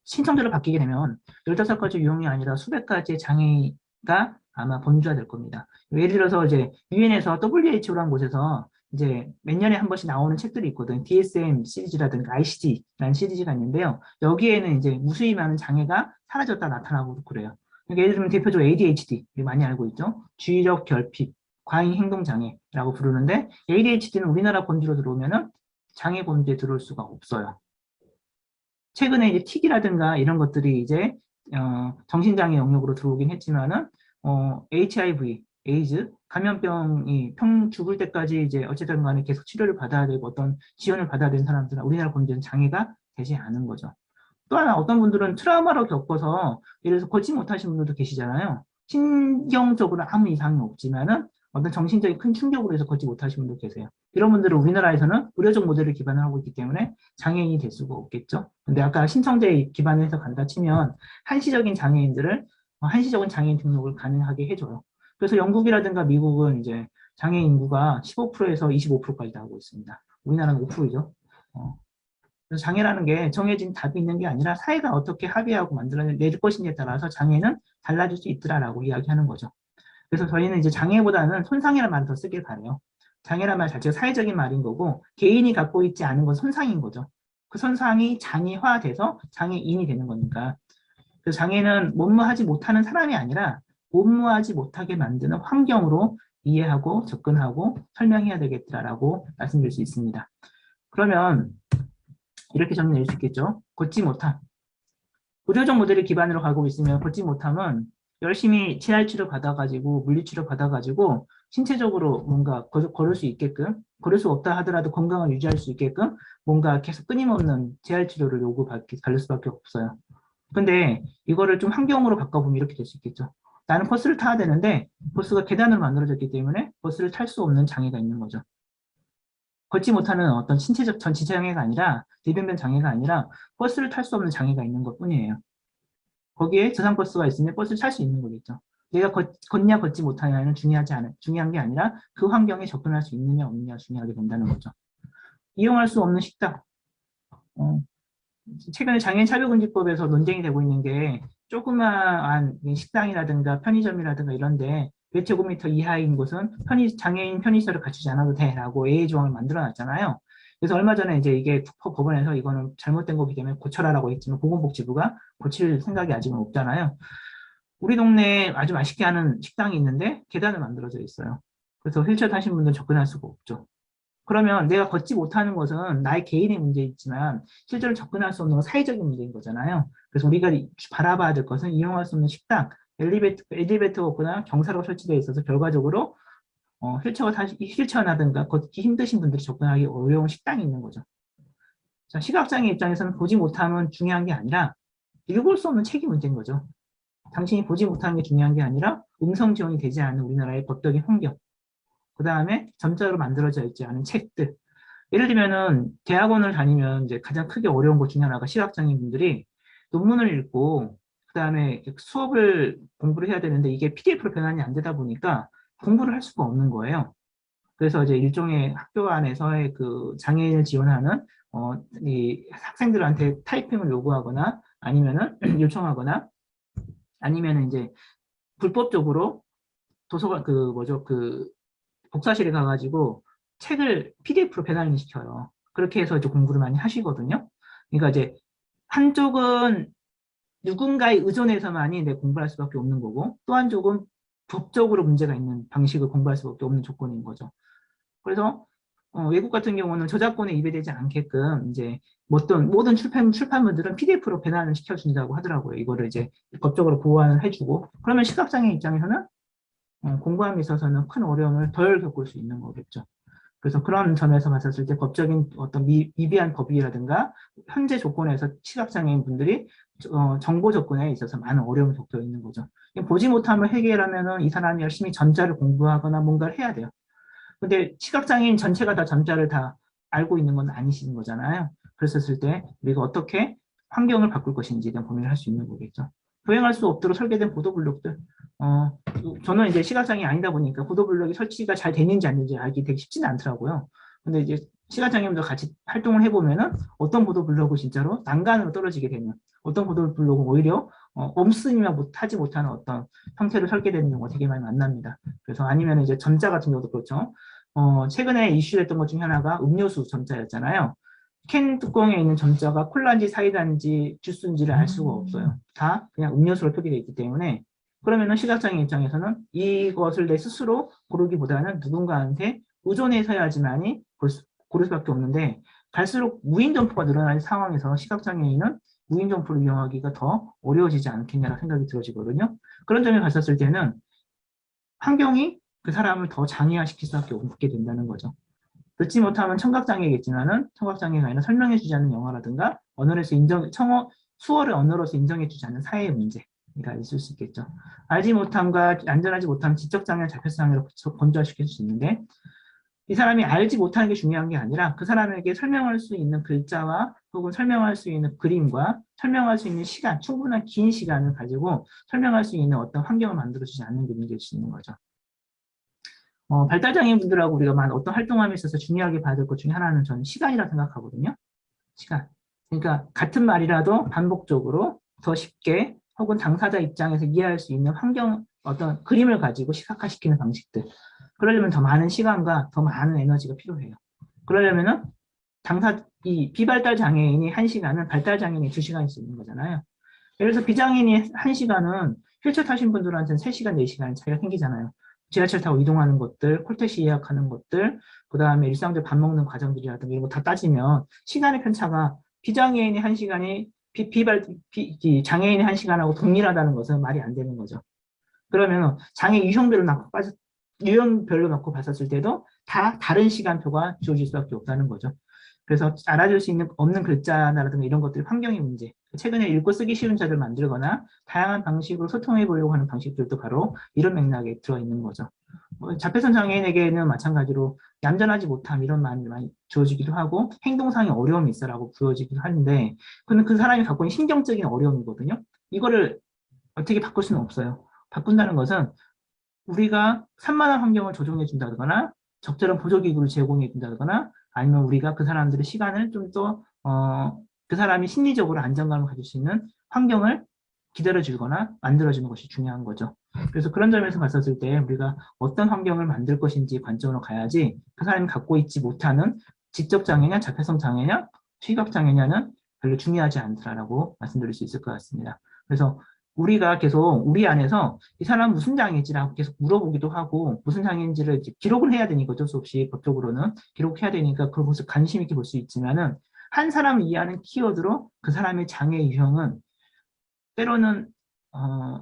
신청제로 바뀌게 되면 15가지 유형이 아니라 수백 가지의 장애가 아마 본주화될 겁니다. 예를 들어서 이제 유엔에서 WHO라는 곳에서 이제 몇 년에 한 번씩 나오는 책들이 있거든. DSM 시리즈라든가 ICD라는 시리즈가 있는데요. 여기에는 이제 무수히 많은 장애가 사라졌다 나타나고 그래요. 그러니까 예를 들면 대표적으로 ADHD, 많이 알고 있죠. 주의력 결핍, 과잉 행동 장애라고 부르는데 ADHD는 우리나라 본주로 들어오면은 장애 본주에 들어올 수가 없어요. 최근에 이제 틱이라든가 이런 것들이 이제 정신장애 영역으로 들어오긴 했지만은 HIV, 에이즈, 감염병이 죽을 때까지 이제 어쨌든 간에 계속 치료를 받아야 되고 어떤 지원을 받아야 되는 사람들은 우리나라 본주는 장애가 되지 않은 거죠. 또 하나 어떤 분들은 트라우마로 겪어서 예를 들어서 걷지 못하신 분들도 계시잖아요. 신경적으로 아무 이상이 없지만은 어떤 정신적인 큰 충격으로 해서 걷지 못하신 분도 계세요. 이런 분들은 우리나라에서는 의료적 모델을 기반을 하고 있기 때문에 장애인이 될 수가 없겠죠. 근데 아까 신청제에 기반을 해서 간다 치면 한시적인 장애인들을 한시적인 장애인 등록을 가능하게 해줘요. 그래서 영국이라든가 미국은 이제 장애인 인구가 15%에서 25%까지 나오고 있습니다. 우리나라는 5%죠. 그래서 장애라는 게 정해진 답이 있는 게 아니라 사회가 어떻게 합의하고 만들어낼 것인지에 따라서 장애는 달라질 수 있더라라고 이야기하는 거죠. 그래서 저희는 이제 장애보다는 손상이라는 말을 더 쓰길 바래요. 장애란 말 자체가 사회적인 말인 거고 개인이 갖고 있지 않은 건 손상인 거죠. 그 손상이 장애화돼서 장애인이 되는 거니까. 그래서 장애는 못무하지 못하는 사람이 아니라 못무하지 못하게 만드는 환경으로 이해하고 접근하고 설명해야 되겠다라고 말씀드릴 수 있습니다. 그러면 이렇게 정리할 수 있겠죠. 걷지 못함. 의료적 모델을 기반으로 가고 있으면 걷지 못함은 열심히 재활치료 받아가지고 물리치료 받아가지고 신체적으로 뭔가 걸을 수 있게끔 걸을 수 없다 하더라도 건강을 유지할 수 있게끔 뭔가 계속 끊임없는 재활치료를 요구받을 수밖에 없어요. 근데 이거를 좀 환경으로 바꿔보면 이렇게 될 수 있겠죠. 나는 버스를 타야 되는데 버스가 계단으로 만들어졌기 때문에 버스를 탈 수 없는 장애가 있는 거죠. 걷지 못하는 어떤 신체적 전치 장애가 아니라 대변변 장애가 아니라 버스를 탈 수 없는 장애가 있는 것 뿐이에요. 거기에 저상버스가 있으면 버스를 탈 수 있는 거겠죠. 내가 걷냐 걷지 못하냐는 중요한 게 아니라 그 환경에 접근할 수 있느냐 없느냐 중요하게 된다는 거죠. 이용할 수 없는 식당. 최근에 장애인 차별금지법에서 논쟁이 되고 있는 게 조그마한 식당이라든가 편의점이라든가 이런데 몇 제곱미터 이하인 곳은 장애인 편의시설을 갖추지 않아도 돼라고 예외 조항을 만들어 놨잖아요. 그래서 얼마 전에 이제 이게 법원에서 이거는 잘못된 거기 때문에 고쳐라라고 했지만 보건복지부가 고칠 생각이 아직은 없잖아요. 우리 동네에 아주 맛있게 하는 식당이 있는데 계단을 만들어져 있어요. 그래서 휠체어 타신 분들은 접근할 수가 없죠. 그러면 내가 걷지 못하는 것은 나의 개인의 문제이지만 실제로 접근할 수 없는 건 사회적인 문제인 거잖아요. 그래서 우리가 바라봐야 될 것은 이용할 수 없는 식당, 엘리베이터가 없거나 경사로가 설치되어 있어서 결과적으로 휠체어나든가 걷기 힘드신 분들이 접근하기 어려운 식당이 있는 거죠. 자, 시각장애 입장에서는 보지 못함은 중요한 게 아니라 읽을 수 없는 책이 문제인 거죠. 당신이 보지 못하는 게 중요한 게 아니라 음성 지원이 되지 않은 우리나라의 법적인 환경, 그 다음에 점자로 만들어져 있지 않은 책들. 예를 들면은 대학원을 다니면 이제 가장 크게 어려운 것 중에 하나가 시각장애인 분들이 논문을 읽고 그 다음에 수업을 공부를 해야 되는데 이게 PDF로 변환이 안 되다 보니까 공부를 할 수가 없는 거예요. 그래서 이제 일종의 학교 안에서의 그 장애인을 지원하는 이 학생들한테 타이핑을 요구하거나 아니면은 요청하거나 아니면은 이제 불법적으로 도서관 복사실에 가가지고 책을 PDF로 배달을 시켜요. 그렇게 해서 이제 공부를 많이 하시거든요. 그러니까 이제 한쪽은 누군가에 의존해서만이 내 공부할 수밖에 없는 거고 또 한쪽은 법적으로 문제가 있는 방식을 공부할 수밖에 없는 조건인 거죠. 그래서 외국 같은 경우는 저작권에 위배되지 않게끔 이제 모든 출판물들은 PDF로 배란을 시켜준다고 하더라고요. 이거를 이제 법적으로 보완을 해주고 그러면 시각장애 입장에서는 공부함에 있어서는 큰 어려움을 덜 겪을 수 있는 거겠죠. 그래서 그런 점에서 봤었을 때 법적인 어떤 미비한 법이라든가 현재 조건에서 시각장애인 분들이 정보 접근에 있어서 많은 어려움을 겪고 있는 거죠. 보지 못함을 해결하면은 이 사람이 열심히 전자를 공부하거나 뭔가를 해야 돼요. 근데 시각장애인 전체가 다 전자를 다 알고 있는 건 아니신 거잖아요. 그랬었을 때 우리가 어떻게 환경을 바꿀 것인지에 대한 고민을 할 수 있는 거겠죠. 도행할 수 없도록 설계된 보도블록들. 저는 이제 시각장애 아니다 보니까 보도블록이 설치가 잘 되는지 안 되는지 알기 되게 쉽지는 않더라고요. 근데 이제 시각장애인들 같이 활동을 해보면은 어떤 보도블록은 진짜로 난간으로 떨어지게 되면 어떤 보도블록은 오히려 없으면 하지 못하는 어떤 형태로 설계되는 경우가 되게 많이 만납니다. 그래서 아니면 이제 전자 같은 경우도 그렇죠. 최근에 이슈됐던 것 중에 하나가 음료수 전자였잖아요. 캔 뚜껑에 있는 전자가 콜라인지 사이다인지 주스인지를 알 수가 없어요. 다 그냥 음료수로 표기되어 있기 때문에 그러면은 시각장애 입장에서는 이것을 내 스스로 고르기보다는 누군가한테 의존해서야지만이 고를 수밖에 없는데 갈수록 무인 점포가 늘어나는 상황에서 시각장애인은 무인 점포를 이용하기가 더 어려워지지 않겠냐는 생각이 들어지거든요. 그런 점에 봤었을 때는 환경이 그 사람을 더 장애화시킬 수밖에 없게 된다는 거죠. 듣지 못하면 청각장애겠지만은 청각장애가 아니라 설명해주지 않는 영어라든가 언어로서 수어를 언어로서 인정해주지 않는 사회의 문제가 있을 수 있겠죠. 알지 못함과 안전하지 못함 지적장애, 자폐성장애로 건조화시킬 수 있는데 이 사람이 알지 못하는 게 중요한 게 아니라 그 사람에게 설명할 수 있는 글자와 혹은 설명할 수 있는 그림과 설명할 수 있는 시간, 충분한 긴 시간을 가지고 설명할 수 있는 어떤 환경을 만들어주지 않는 게 문제일 수 있는 거죠. 발달장애인분들하고 우리가 어떤 활동함에 있어서 중요하게 봐야 될 것 중에 하나는 저는 시간이라고 생각하거든요. 시간. 그러니까 같은 말이라도 반복적으로 더 쉽게 혹은 당사자 입장에서 이해할 수 있는 환경, 어떤 그림을 가지고 시각화시키는 방식들. 그러려면 더 많은 시간과 더 많은 에너지가 필요해요. 그러려면은 이 비발달 장애인이 1시간은 발달 장애인이 2시간일 수 있는 거잖아요. 예를 들어서 비장애인이 1시간은 휠체어 타신 분들한테는 3시간, 4시간 차이가 생기잖아요. 지하철 타고 이동하는 것들, 콜택시 예약하는 것들, 그 다음에 일상적으로 밥 먹는 과정들이라든가 이런 거 다 따지면 시간의 편차가 비장애인이 1시간이 장애인이 1시간하고 동일하다는 것은 말이 안 되는 거죠. 그러면 장애 유형별로 놓고 봤었을 때도 다 다른 시간표가 주어질 수밖에 없다는 거죠. 그래서 알아줄 수 없는 글자라든가 이런 것들이 환경의 문제. 최근에 읽고 쓰기 쉬운 책을 만들거나 다양한 방식으로 소통해 보려고 하는 방식들도 바로 이런 맥락에 들어있는 거죠. 자폐성 장애인에게는 마찬가지로 얌전하지 못함 이런 말이 많이 주어지기도 하고 행동상의 어려움이 있어라고 부여지기도 하는데 그는 그 사람이 갖고 있는 신경적인 어려움이거든요. 이거를 어떻게 바꿀 수는 없어요. 바꾼다는 것은 우리가 산만한 환경을 조정해 준다거나 적절한 보조기구를 제공해 준다거나 아니면 우리가 그 사람들의 시간을 좀 더 그 사람이 심리적으로 안정감을 가질 수 있는 환경을 기다려주거나 만들어주는 것이 중요한 거죠. 그래서 그런 점에서 봤었을 때 우리가 어떤 환경을 만들 것인지 관점으로 가야지 그 사람이 갖고 있지 못하는 지적 장애냐 자폐성 장애냐 시각 장애냐는 별로 중요하지 않더라라고 말씀드릴 수 있을 것 같습니다. 그래서 우리가 계속 우리 안에서 이 사람 무슨 장애인지라고 계속 물어보기도 하고 무슨 장애인지를 이제 기록을 해야 되니까 어쩔 수 없이 법적으로는 기록해야 되니까 그걸 모습 관심 있게 볼 수 있지만은 한 사람을 이해하는 키워드로 그 사람의 장애 유형은 때로는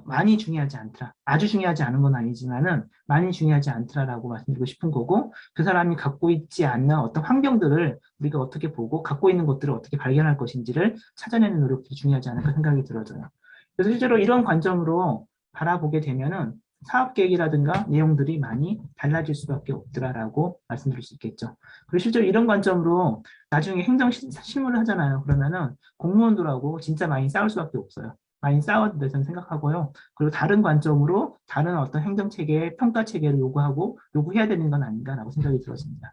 많이 중요하지 않더라. 아주 중요하지 않은 건 아니지만은 많이 중요하지 않더라라고 말씀드리고 싶은 거고 그 사람이 갖고 있지 않는 어떤 환경들을 우리가 어떻게 보고 갖고 있는 것들을 어떻게 발견할 것인지를 찾아내는 노력이 중요하지 않을까 생각이 들어져요. 그래서 실제로 이런 관점으로 바라보게 되면은 사업계획이라든가 내용들이 많이 달라질 수밖에 없더라라고 말씀드릴 수 있겠죠. 그리고 실제로 이런 관점으로 나중에 행정 실무를 하잖아요. 그러면은 공무원들하고 진짜 많이 싸울 수밖에 없어요. 많이 싸워야 저는 생각하고요. 그리고 다른 관점으로 다른 어떤 행정체계, 평가체계를 요구해야 되는 건 아닌가라고 생각이 들었습니다.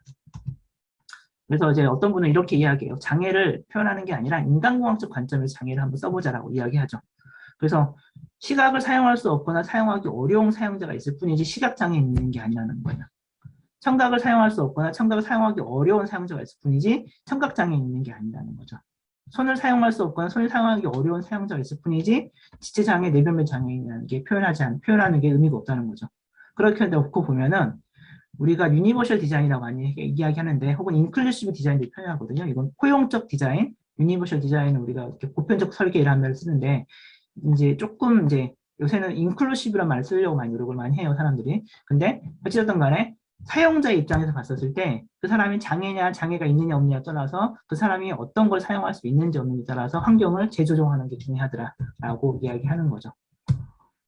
그래서 이제 어떤 분은 이렇게 이야기해요. 장애를 표현하는 게 아니라 인간공학적 관점에서 장애를 한번 써보자라고 이야기하죠. 그래서 시각을 사용할 수 없거나 사용하기 어려운 사용자가 있을 뿐이지 시각장애는 있는 게 아니라는 거예요. 청각을 사용할 수 없거나 청각을 사용하기 어려운 사용자가 있을 뿐이지 청각장애는 있는 게 아니라는 거죠. 손을 사용할 수 없거나 손을 사용하기 어려운 사용자가 있을 뿐이지 지체장애, 내변면 장애인이라는 게 표현하는 게 의미가 없다는 거죠. 그렇게 놓고 보면은 우리가 유니버셜 디자인이라고 많이 이야기하는데 혹은 인클루시브 디자인도 표현하거든요. 이건 포용적 디자인, 유니버셜 디자인은 우리가 이렇게 보편적 설계라는 말을 쓰는데 이제 조금 이제 요새는 인클루시브란 말을 쓰려고 많이 노력을 많이 해요, 사람들이. 근데 어찌됐든 간에 사용자의 입장에서 봤었을 때 그 사람이 장애냐 장애가 있느냐 없느냐에 따라서 그 사람이 어떤 걸 사용할 수 있는지 없는지에 따라서 환경을 재조정하는 게 중요하더라라고 이야기하는 거죠.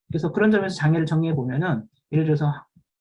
그래서 그런 점에서 장애를 정의해 보면은 예를 들어서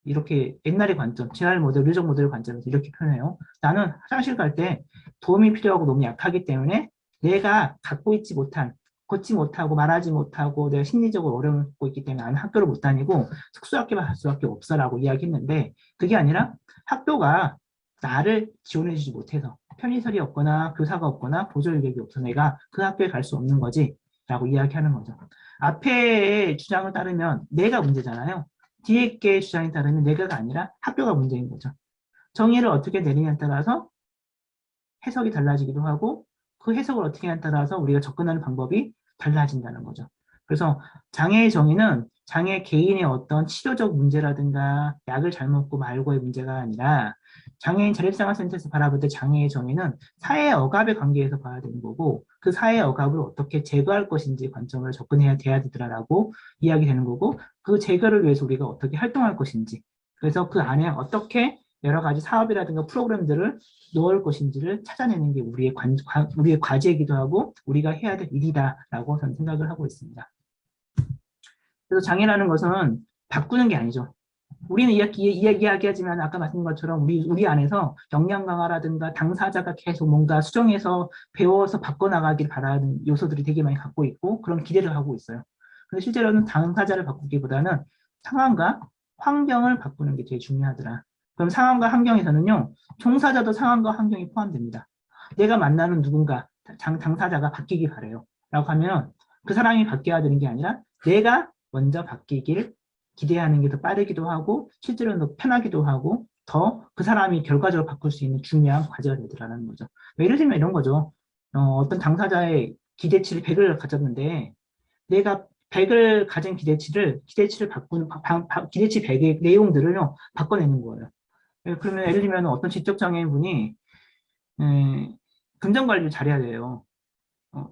이렇게 옛날의 관점, 재활 모델, 류적 모델 관점에서 이렇게 표현해요. 나는 화장실 갈 때 도움이 필요하고 너무 약하기 때문에 내가 갖고 있지 못한, 걷지 못하고 말하지 못하고 내가 심리적으로 어려움을 겪고 있기 때문에 나는 학교를 못 다니고 특수학교만 갈 수밖에 없어라고 이야기했는데 그게 아니라 학교가 나를 지원해주지 못해서 편의설이 없거나 교사가 없거나 보조 인력이 없어서 내가 그 학교에 갈 수 없는 거지 라고 이야기하는 거죠. 앞에의 주장을 따르면 내가 문제잖아요. 뒤에 게 주장에 따르면 내가가 아니라 학교가 문제인 거죠. 정의를 어떻게 내리냐에 따라서 해석이 달라지기도 하고 그 해석을 어떻게 하냐에 따라서 우리가 접근하는 방법이 달라진다는 거죠. 그래서 장애의 정의는 장애 개인의 어떤 치료적 문제라든가 약을 잘 먹고 말고의 문제가 아니라 장애인 자립생활센터에서 바라볼 때 장애의 정의는 사회 억압의 관계에서 봐야 되는 거고 그 사회 억압을 어떻게 제거할 것인지 관점을 접근해야 돼야 되더라라고 이야기되는 거고 그 제거를 위해서 우리가 어떻게 활동할 것인지 그래서 그 안에 어떻게 여러 가지 사업이라든가 프로그램들을 넣을 것인지를 찾아내는 게 우리의 과제이기도 하고 우리가 해야 될 일이다라고 저는 생각을 하고 있습니다. 그래서 장애라는 것은 바꾸는 게 아니죠. 우리는 이야기하지만 아까 말씀드린 것처럼 우리 안에서 역량 강화라든가 당사자가 계속 뭔가 수정해서 배워서 바꿔나가길 바라는 요소들이 되게 많이 갖고 있고 그런 기대를 하고 있어요. 근데 실제로는 당사자를 바꾸기보다는 상황과 환경을 바꾸는 게 제일 중요하더라. 그럼 상황과 환경에서는요, 종사자도 상황과 환경이 포함됩니다. 내가 만나는 누군가, 당사자가 바뀌기 바래요. 라고 하면 그 사람이 바뀌어야 되는 게 아니라 내가 먼저 바뀌길 기대하는 게 더 빠르기도 하고 실제로는 더 편하기도 하고 더 그 사람이 결과적으로 바꿀 수 있는 중요한 과제가 되더라는 거죠. 예를 들면 이런 거죠. 어떤 당사자의 기대치를 100을 가졌는데 내가 100을 가진 기대치를 바꾸는 기대치 100의 내용들을요 바꿔내는 거예요. 그러면 예를 들면 어떤 지적장애인분이 금전관리를 잘해야 돼요.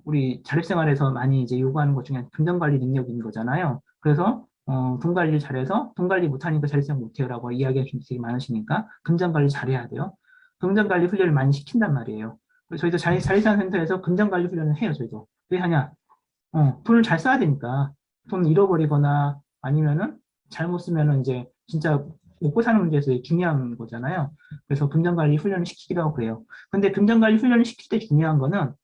우리 자립생활에서 많이 이제 요구하는 것 중에 금전관리 능력인 거잖아요. 그래서 돈 관리를 잘해서 돈 관리 못하니까 자립생활 못해요라고 이야기하시는 되게 많으시니까 금전관리 잘해야 돼요. 금전관리 훈련을 많이 시킨단 말이에요. 그래서 저희도 자립생활센터에서 금전관리 훈련을 해요. 저희도. 왜 하냐? 돈을 잘 써야 되니까 돈 잃어버리거나 아니면은 잘못 쓰면은 이제 진짜 먹고 사는 문제에서 중요한 거잖아요. 그래서 금전관리 훈련을 시키기도 하고 그래요. 근데 금전관리 훈련을 시킬 때 중요한 거는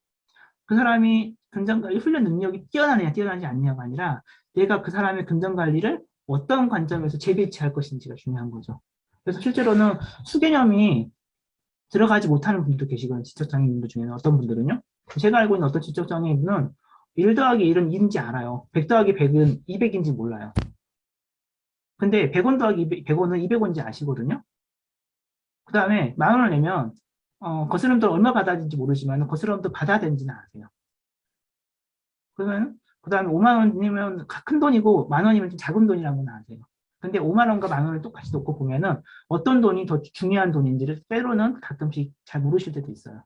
그 사람이 금전관리 훈련 능력이 뛰어나느냐 뛰어나지 않느냐가 아니라 내가 그 사람의 금전관리를 어떤 관점에서 재배치할 것인지가 중요한 거죠. 그래서 실제로는 수개념이 들어가지 못하는 분도 계시거든요. 지적장애인분들 중에는 어떤 분들은요. 제가 알고 있는 어떤 지적장애인분은 1 더하기 1은 2인지 알아요. 100 더하기 100은 200인지 몰라요. 근데 100원 더하기 100원은 200원인지 아시거든요. 그 다음에 10,000원을 내면 거스름돈 얼마 받아야 되는지 모르지만 거스름돈 받아야 되는지는 아세요. 그러면 그 다음에 5만 원이면 큰 돈이고 10,000원이면 좀 작은 돈이라는 건 아세요. 근데 5만 원과 10,000원을 똑같이 놓고 보면은 어떤 돈이 더 중요한 돈인지를 때로는 가끔씩 잘 모르실 때도 있어요.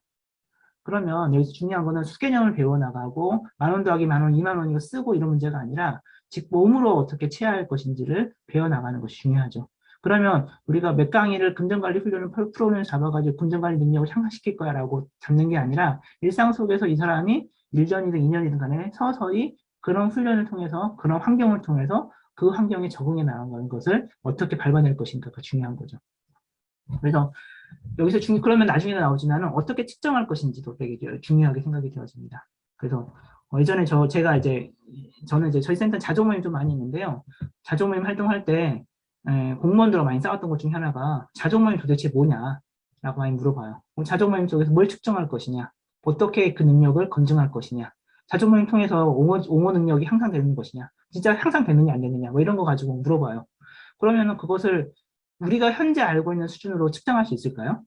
그러면 여기서 중요한 거는 수개념을 배워나가고 10,000원 더하기 10,000원, 2만 원 이거 쓰고 이런 문제가 아니라 즉 몸으로 어떻게 체화할 것인지를 배워나가는 것이 중요하죠. 그러면 우리가 몇 강의를 금전관리 훈련을 프로그램을 잡아가지고 금전관리 능력을 향상시킬 거야라고 잡는 게 아니라 일상 속에서 이 사람이 1년이든 2년이든 간에 서서히 그런 훈련을 통해서 그런 환경을 통해서 그 환경에 적응해 나가는 것을 어떻게 밟아낼 것인가가 중요한 거죠. 그래서 여기서 그러면 나중에 나오지만은 어떻게 측정할 것인지도 되게 중요하게 생각이 되어집니다. 그래서 예전에 저는 이제 저희 센터 자조 모임 좀 많이 있는데요. 자조 모임 활동할 때 공무원들과 많이 싸웠던 것 중에 하나가 자조 모임 도대체 뭐냐라고 많이 물어봐요. 그럼 자조 모임 속에서 뭘 측정할 것이냐, 어떻게 그 능력을 검증할 것이냐, 자조 모임 통해서 옹호 능력이 향상되는 것이냐, 진짜 향상되느냐 안 되느냐, 뭐 이런 거 가지고 물어봐요. 그러면은 그것을 우리가 현재 알고 있는 수준으로 측정할 수 있을까요?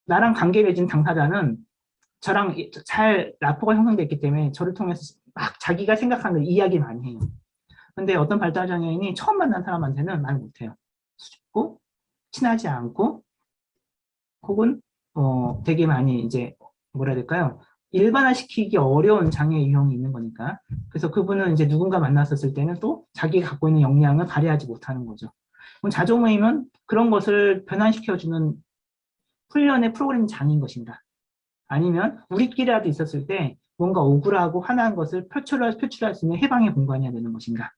나랑 관계 맺은 당사자는 저랑 잘 라포가 형성되어 있기 때문에 저를 통해서 막 자기가 생각하는 이야기 많이 해요. 근데 어떤 발달장애인이 처음 만난 사람한테는 말 못해요. 수줍고, 친하지 않고, 혹은, 되게 많이 이제, 뭐라 해야 될까요? 일반화시키기 어려운 장애 유형이 있는 거니까. 그래서 그분은 이제 누군가 만났었을 때는 또 자기가 갖고 있는 역량을 발휘하지 못하는 거죠. 그럼 자조모임은 그런 것을 변환시켜주는 훈련의 프로그램 장인 것인가? 아니면 우리끼리라도 있었을 때 뭔가 억울하고 화난 것을 표출할 수 있는 해방의 공간이어야 되는 것인가?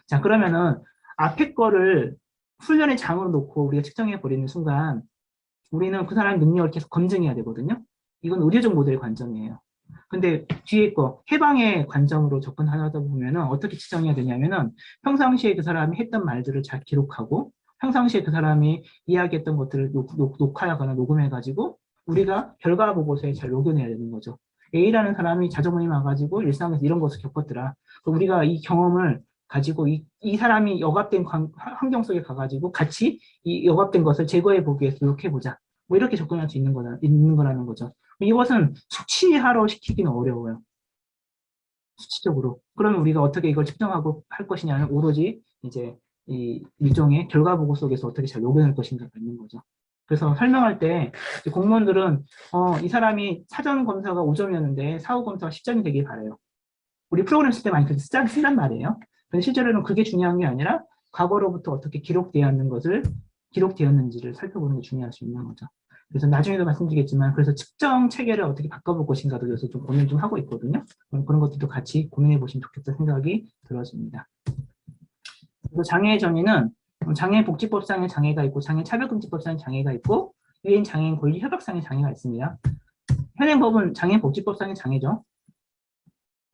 자, 그러면은 앞에 거를 훈련의 장으로 놓고 우리가 측정해 버리는 순간 우리는 그 사람의 능력을 계속 검증해야 되거든요. 이건 의료적 모델 관점이에요. 근데 뒤에 거 해방의 관점으로 접근하다 보면은 어떻게 측정해야 되냐면은 평상시에 그 사람이 했던 말들을 잘 기록하고 평상시에 그 사람이 이야기했던 것들을 녹화하거나 녹음해가지고 우리가 결과 보고서에 잘 녹여내야 되는 거죠. A라는 사람이 자조모임 와가지고 일상에서 이런 것을 겪었더라. 우리가 이 경험을 가지고 이 사람이 억압된 환경 속에 가가지고 같이 이 억압된 것을 제거해 보기 위해서 노력해보자. 뭐 이렇게 접근할 수 있는 거라는 거죠. 이것은 수치화로 시키기는 어려워요. 수치적으로. 그러면 우리가 어떻게 이걸 측정하고 할 것이냐는 오로지 이제 이 일종의 결과 보고 속에서 어떻게 잘 녹여낼 것인가가 있는 거죠. 그래서 설명할 때 공무원들은 이 사람이 사전 검사가 5점이었는데 사후 검사가 10점이 되길 바래요. 우리 프로그램 쓸 때 많이 그렇게 쓴단 말이에요. 근데 실제로는 그게 중요한 게 아니라 과거로부터 어떻게 기록되었는지를 살펴보는 게 중요할 수 있는 거죠. 그래서 나중에도 말씀드리겠지만 그래서 측정 체계를 어떻게 바꿔볼 것인가도 요새 좀 고민 좀 하고 있거든요. 그런 것들도 같이 고민해 보시면 좋겠다 생각이 들어집니다. 그래서 장애의 정의는 장애복지법상의 장애가 있고 장애차별금지법상의 장애가 있고 유엔 장애인 권리 협약상의 장애가 있습니다. 현행법은 장애복지법상의 장애죠.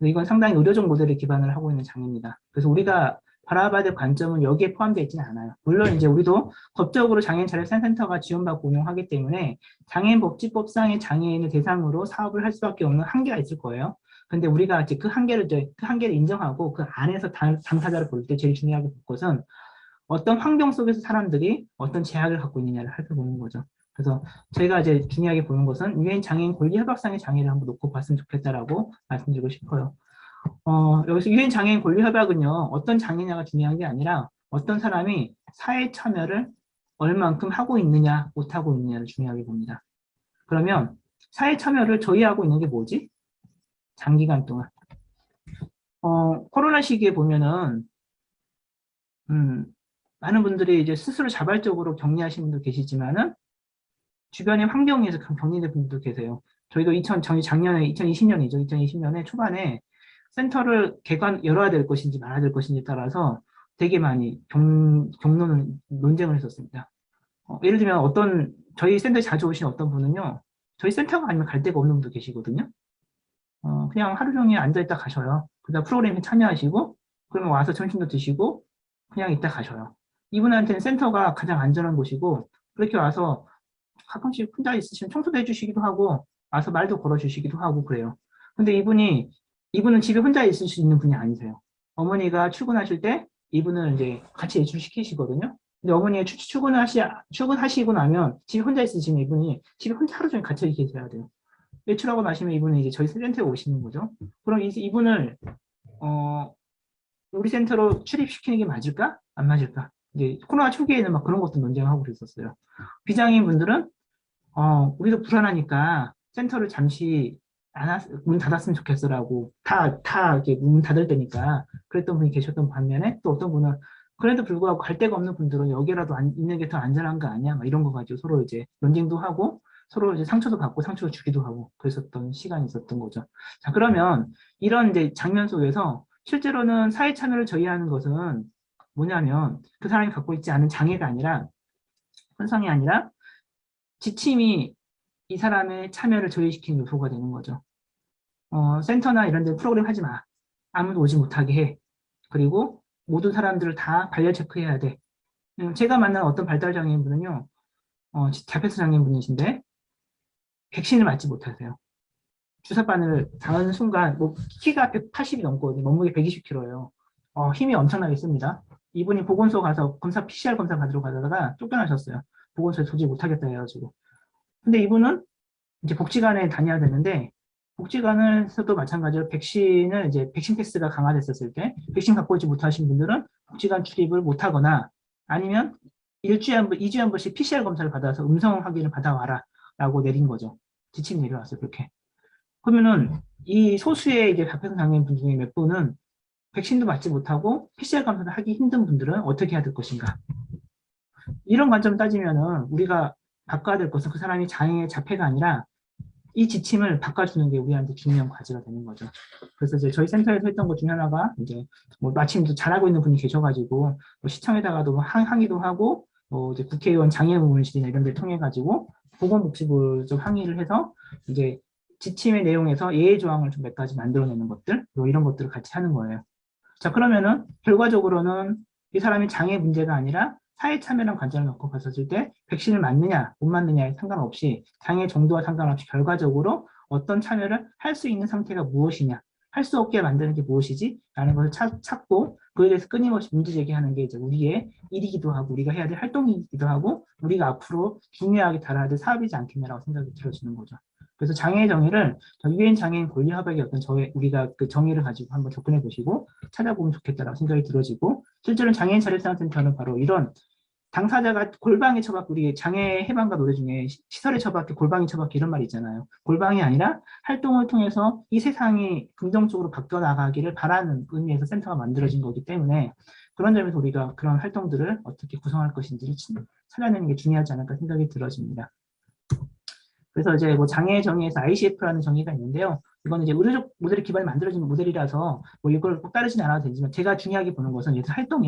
이건 상당히 의료적 모델을 기반을 하고 있는 장애입니다. 그래서 우리가 바라봐야 될 관점은 여기에 포함되어 있지는 않아요. 물론 이제 우리도 법적으로 장애인 자력생센터가 지원받고 운영하기 때문에 장애인복지법상의 장애인을 대상으로 사업을 할 수밖에 없는 한계가 있을 거예요. 근데 우리가 이제 그 한계를 인정하고 그 안에서 당사자를 볼 때 제일 중요하게 볼 것은 어떤 환경 속에서 사람들이 어떤 제약을 갖고 있느냐를 살펴보는 거죠. 그래서 저희가 이제 중요하게 보는 것은 유엔 장애인 권리 협약상의 장애를 한번 놓고 봤으면 좋겠다라고 말씀드리고 싶어요. 여기서 유엔 장애인 권리 협약은요, 어떤 장애냐가 중요한 게 아니라 어떤 사람이 사회 참여를 얼만큼 하고 있느냐, 못하고 있느냐를 중요하게 봅니다. 그러면 사회 참여를 저희하고 있는 게 뭐지? 장기간 동안. 코로나 시기에 보면은, 많은 분들이 이제 스스로 자발적으로 격리하시는 분도 계시지만은, 주변의 환경에서 격리된 분들도 계세요. 저희도 작년에 2020년이죠. 2020년에 초반에 센터를 열어야 될 것인지 말아야 될 것인지에 따라서 되게 많이 논쟁을 했었습니다. 예를 들면 저희 센터에 자주 오신 어떤 분은요, 저희 센터가 아니면 갈 데가 없는 분도 계시거든요. 그냥 하루 종일 앉아있다 가셔요. 그다음 프로그램에 참여하시고, 그러면 와서 점심도 드시고, 그냥 있다 가셔요. 이분한테는 센터가 가장 안전한 곳이고, 그렇게 와서 가끔씩 혼자 있으시면 청소도 해주시기도 하고, 와서 말도 걸어주시기도 하고 그래요. 근데 이분은 집에 혼자 있을 수 있는 분이 아니세요. 어머니가 출근하실 때 이분을 이제 같이 외출시키시거든요. 근데 어머니가 출근하시고 나면 집에 혼자 있으시면 이분이 집에 혼자 하루 종일 갇혀 계셔야 돼요. 외출하고 나시면 이분은 이제 저희 센터에 오시는 거죠. 그럼 이분을, 우리 센터로 출입시키는 게 맞을까? 안 맞을까? 이제 코로나 초기에는 막 그런 것도 논쟁하고 그랬었어요. 비장애인 분들은 우리도 불안하니까 센터를 잠시 문 닫았으면 좋겠어라고 다 이렇게 문 닫을 때니까 그랬던 분이 계셨던 반면에 또 어떤 분은 그래도 불구하고 갈 데가 없는 분들은 여기라도 있는 게 더 안전한 거 아니야? 막 이런 거 가지고 서로 이제 논쟁도 하고 서로 이제 상처도 받고 상처를 주기도 하고 그랬었던 시간이 있었던 거죠. 자, 그러면 이런 이제 장면 속에서 실제로는 사회 참여를 저해하는 것은 뭐냐면 그 사람이 갖고 있지 않은 장애가 아니라 현상이 아니라 지침이 이 사람의 참여를 저해시키는 요소가 되는 거죠. 센터나 이런 데 프로그램 하지 마. 아무도 오지 못하게 해. 그리고 모든 사람들을 다 발열 체크해야 돼. 제가 만난 어떤 발달장애인분은요, 자폐스 장애인분이신데, 백신을 맞지 못하세요. 주사바늘 당하는 순간, 키가 180이 넘고, 몸무게 120kg예요. 힘이 엄청나게 씁니다. 이분이 보건소 가서 PCR 검사 받으러 가다가 쫓겨나셨어요. 보건소에 도저히 못하겠다 해가지고. 근데 이분은 이제 복지관에 다녀야 되는데, 복지관에서도 마찬가지로 백신을 이제 백신 패스가 강화됐었을 때 백신 갖고 오지 못하신 분들은 복지관 출입을 못하거나 아니면 일주일에 한 번, 2주에 한 번씩 PCR 검사를 받아서 음성 확인을 받아와라 라고 내린 거죠. 지침이 내려왔어요. 그렇게. 그러면은 이 소수의 이제 답변 장애인분 중에 몇 분은 백신도 맞지 못하고 PCR 검사를 하기 힘든 분들은 어떻게 해야 될 것인가? 이런 관점 따지면은 우리가 바꿔야 될 것은 그 사람이 장애의 자폐가 아니라 이 지침을 바꿔주는 게 우리한테 중요한 과제가 되는 거죠. 그래서 이제 저희 센터에서 했던 것 중에 하나가 이제 뭐 마침 잘하고 있는 분이 계셔가지고 뭐 시청에다가도 뭐 항의도 하고 뭐 이제 국회의원 장애의원실이나 이런 데 통해 가지고 보건복지부 좀 항의를 해서 이제 지침의 내용에서 예외 조항을 좀 몇 가지 만들어내는 것들 뭐 이런 것들을 같이 하는 거예요. 자, 그러면은 결과적으로는 이 사람이 장애 문제가 아니라 사회 참여랑 관점을 놓고 봤었을 때 백신을 맞느냐 못 맞느냐에 상관없이 장애 정도와 상관없이 결과적으로 어떤 참여를 할 수 있는 상태가 무엇이냐, 할 수 없게 만드는 게 무엇이지? 라는 것을 찾고 그에 대해서 끊임없이 문제 제기하는 게 이제 우리의 일이기도 하고 우리가 해야 될 활동이기도 하고 우리가 앞으로 중요하게 다뤄야 될 사업이지 않겠냐라고 생각이 들어지는 거죠. 그래서 장애 정의를 유엔 장애인 권리 협약의 어떤 우리가 그 정의를 가지고 한번 접근해 보시고 찾아보면 좋겠다라고 생각이 들어지고 실제로는 장애인 자립생활센터는 바로 이런 당사자가 골방에 처박고 우리 장애 해방가 노래 중에 시설에 처박게 골방에 처박게 이런 말이 있잖아요. 골방이 아니라 활동을 통해서 이 세상이 긍정적으로 바뀌어 나가기를 바라는 의미에서 센터가 만들어진 거기 때문에 그런 점에서 우리가 그런 활동들을 어떻게 구성할 것인지를 찾아내는 게 중요하지 않을까 생각이 들어집니다. 그래서 이제 뭐 장애 정의에서 ICF라는 정의가 있는데요. 이거는 이제 의료적 모델이 기반에 만들어진 모델이라서 뭐 이걸 꼭 따르진 않아도 되지만 제가 중요하게 보는 것은 얘들 활동.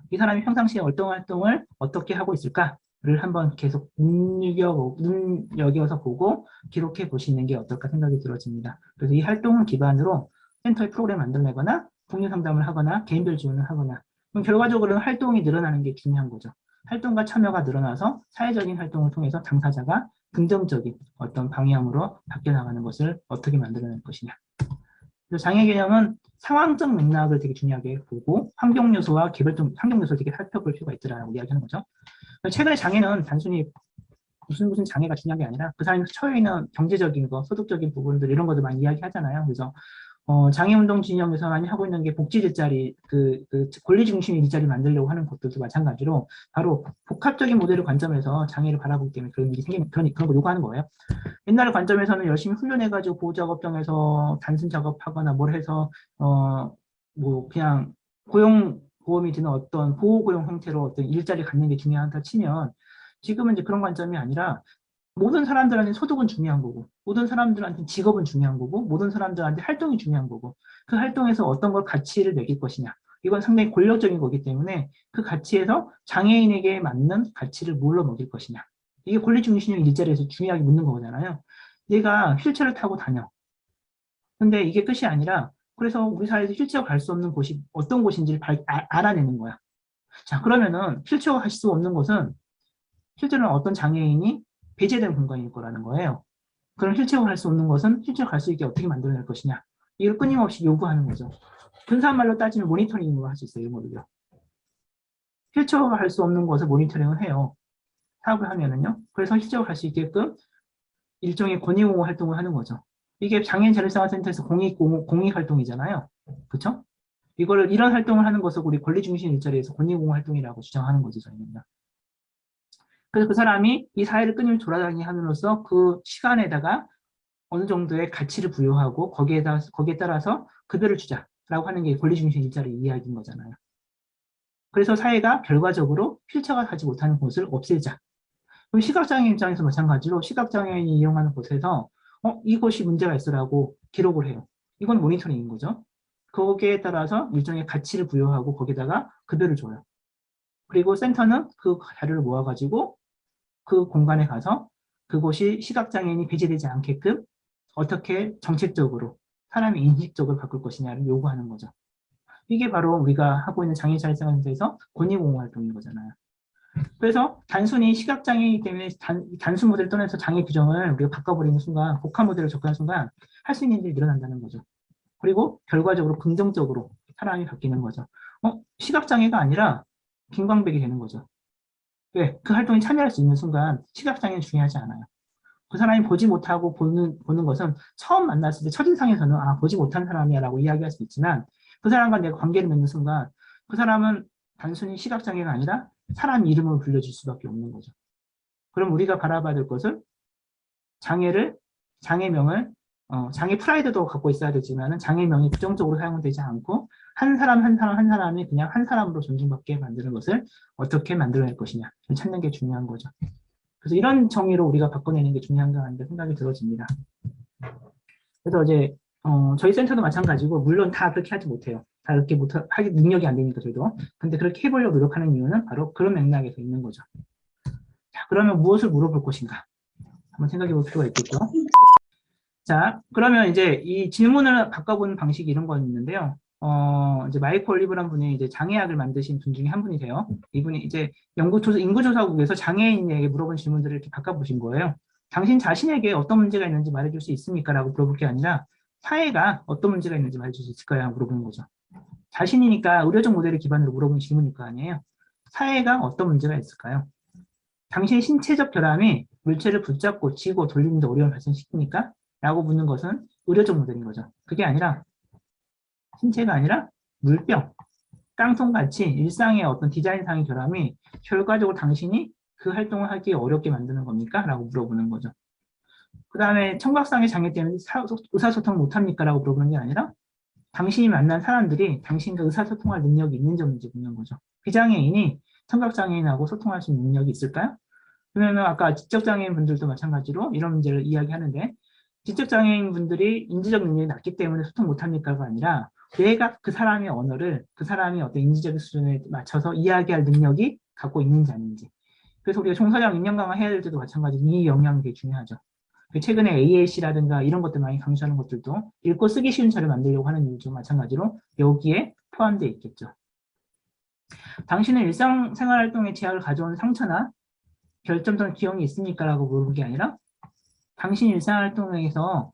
이 사람이 평상시에 어떤 활동을 어떻게 하고 있을까를 한번 계속 눈여겨서 보고 기록해 보시는 게 어떨까 생각이 들어집니다. 그래서 이 활동을 기반으로 센터의 프로그램을 만들어내거나 공유 상담을 하거나 개인별 지원을 하거나 그럼 결과적으로는 활동이 늘어나는 게 중요한 거죠. 활동과 참여가 늘어나서 사회적인 활동을 통해서 당사자가 긍정적인 어떤 방향으로 바뀌어 나가는 것을 어떻게 만들어낼 것이냐. 장애 개념은 상황적 맥락을 되게 중요하게 보고 환경 요소와 개별적 환경 요소를 되게 살펴볼 필요가 있더라라고 이야기하는 거죠. 최근에 장애는 단순히 무슨 장애가 중요한 게 아니라 그 사람이 처해 있는 경제적인 거, 소득적인 부분들 이런 것들 많이 이야기하잖아요. 그래서 장애운동 진영에서 많이 하고 있는 게 복지 일자리, 그 권리 중심 일자리 만들려고 하는 것들도 마찬가지로 바로 복합적인 모델을 관점에서 장애를 바라보기 때문에 그런 일이 생기는 그런 거 요구하는 거예요. 옛날 관점에서는 열심히 훈련해가지고 보호작업병에서 단순 작업하거나 뭘 해서 뭐 그냥 고용보험이 드는 어떤 보호고용 형태로 어떤 일자리 갖는 게 중요하다 치면 지금은 이제 그런 관점이 아니라 모든 사람들한테 소득은 중요한 거고 모든 사람들한테 직업은 중요한 거고 모든 사람들한테 활동이 중요한 거고 그 활동에서 어떤 걸 가치를 매길 것이냐 이건 상당히 권력적인 거기 때문에 그 가치에서 장애인에게 맞는 가치를 뭘로 먹일 것이냐 이게 권리중심적 일자리에서 중요하게 묻는 거잖아요. 얘가 휠체어를 타고 다녀. 근데 이게 끝이 아니라 그래서 우리 사회에서 휠체어 갈 수 없는 곳이 어떤 곳인지를 알아내는 거야. 자, 그러면은 휠체어가 갈 수 없는 곳은 실제로는 어떤 장애인이 배제된 공간일 거라는 거예요. 그럼 휠체어가 갈 수 없는 것은 휠체어 갈 수 있게 어떻게 만들어낼 것이냐. 이걸 끊임없이 요구하는 거죠. 근사한 말로 따지면 모니터링으로 할 수 있어요. 이거를요. 휠체어가 갈 수 없는 것을 모니터링을 해요. 사업을 하면은요. 그래서 휠체어가 갈 수 있게끔 일종의 권익공호 활동을 하는 거죠. 이게 장애인 자립생활센터에서 공익 활동이잖아요. 그렇죠? 이런 활동을 하는 것을 우리 권리중심 일자리에서 권익공호 활동이라고 주장하는 거죠, 저희는. 그래서 그 사람이 이 사회를 끊임없이 돌아다니게 함으로써 그 시간에다가 어느 정도의 가치를 부여하고 거기에 따라서 급여를 주자라고 하는 게 권리중심 일자리 이야기인 거잖아요. 그래서 사회가 결과적으로 휠체어가 가지 못하는 곳을 없애자. 그럼 시각장애인 입장에서 마찬가지로 시각장애인이 이용하는 곳에서 이곳이 문제가 있어라고 기록을 해요. 이건 모니터링인 거죠. 거기에 따라서 일종의 가치를 부여하고 거기다가 급여를 줘요. 그리고 센터는 그 자료를 모아가지고 그 공간에 가서 그곳이 시각장애인이 배제되지 않게끔 어떻게 정책적으로 사람의 인식적으로 바꿀 것이냐를 요구하는 거죠. 이게 바로 우리가 하고 있는 장애인자립생활센터에서 권익공호 활동인 거잖아요. 그래서 단순히 시각장애이기 때문에 단순 모델을 떠나서 장애 규정을 우리가 바꿔버리는 순간, 복합 모델을 접근하는 순간 할 수 있는 일이 늘어난다는 거죠. 그리고 결과적으로 긍정적으로 사람이 바뀌는 거죠. 시각장애가 아니라 김광백이 되는 거죠. 왜? 그 활동에 참여할 수 있는 순간 시각장애는 중요하지 않아요. 그 사람이 보지 못하고 보는 것은 처음 만났을 때 첫인상에서는 아, 보지 못한 사람이야 라고 이야기할 수 있지만 그 사람과 내가 관계를 맺는 순간 그 사람은 단순히 시각장애가 아니라 사람 이름을 불려줄 수밖에 없는 거죠. 그럼 우리가 바라봐야 될 것은 장애명을, 장애 프라이드도 갖고 있어야 되지만 장애명이 부정적으로 사용되지 않고 한 사람 한 사람 한 사람이 그냥 한 사람으로 존중받게 만드는 것을 어떻게 만들어낼 것이냐 찾는 게 중요한 거죠. 그래서 이런 정의로 우리가 바꿔내는 게 중요한 거 아닌가 생각이 들어집니다. 그래서 이제 저희 센터도 마찬가지고 물론 다 그렇게 하지 못해요. 다 그렇게 하기 능력이 안 되니까 저희도. 근데 그렇게 해보려고 노력하는 이유는 바로 그런 맥락에서 있는 거죠. 자, 그러면 무엇을 물어볼 것인가? 한번 생각해 볼 필요가 있겠죠. 자, 그러면 이제 이 질문을 바꿔보는 방식이 이런 거 있는데요. 이제 마이크 올리브란 분이 이제 장애학을 만드신 분 중에 한 분이세요. 이분이 이제 인구조사국에서 장애인에게 물어본 질문들을 이렇게 바꿔보신 거예요. 당신 자신에게 어떤 문제가 있는지 말해줄 수 있습니까? 라고 물어볼 게 아니라 사회가 어떤 문제가 있는지 말해줄 수 있을까요? 물어보는 거죠. 자신이니까 의료적 모델을 기반으로 물어보는 질문일 거 아니에요. 사회가 어떤 문제가 있을까요? 당신의 신체적 결함이 물체를 붙잡고 쥐고 돌리는 데 어려움을 발생시킵니까? 라고 묻는 것은 의료적 모델인 거죠. 그게 아니라 신체가 아니라 물병, 깡통같이 일상의 어떤 디자인상의 결함이 결과적으로 당신이 그 활동을 하기 어렵게 만드는 겁니까? 라고 물어보는 거죠. 그 다음에 청각상의 장애 때문에 의사소통을 못합니까? 라고 물어보는 게 아니라 당신이 만난 사람들이 당신과 의사소통할 능력이 있는지 없는지 묻는 거죠. 비장애인이 청각장애인하고 소통할 수 있는 능력이 있을까요? 그러면 아까 지적장애인 분들도 마찬가지로 이런 문제를 이야기하는데 지적장애인 분들이 인지적 능력이 낮기 때문에 소통 못합니까가 아니라 내가 그 사람의 언어를 그 사람이 어떤 인지적 수준에 맞춰서 이야기할 능력이 갖고 있는지 아닌지. 그래서 우리가 종사자형 인형 강화 해야 될 때도 마찬가지로 이 영향이 되게 중요하죠. 최근에 AAC라든가 이런 것들 많이 강조하는 것들도 읽고 쓰기 쉬운 차를 만들려고 하는 이유도 마찬가지로 여기에 포함되어 있겠죠. 당신은 일상생활 활동에 제약을 가져온 상처나 결점적 기형이 있습니까? 라고 물어본 게 아니라 당신 일상활동에서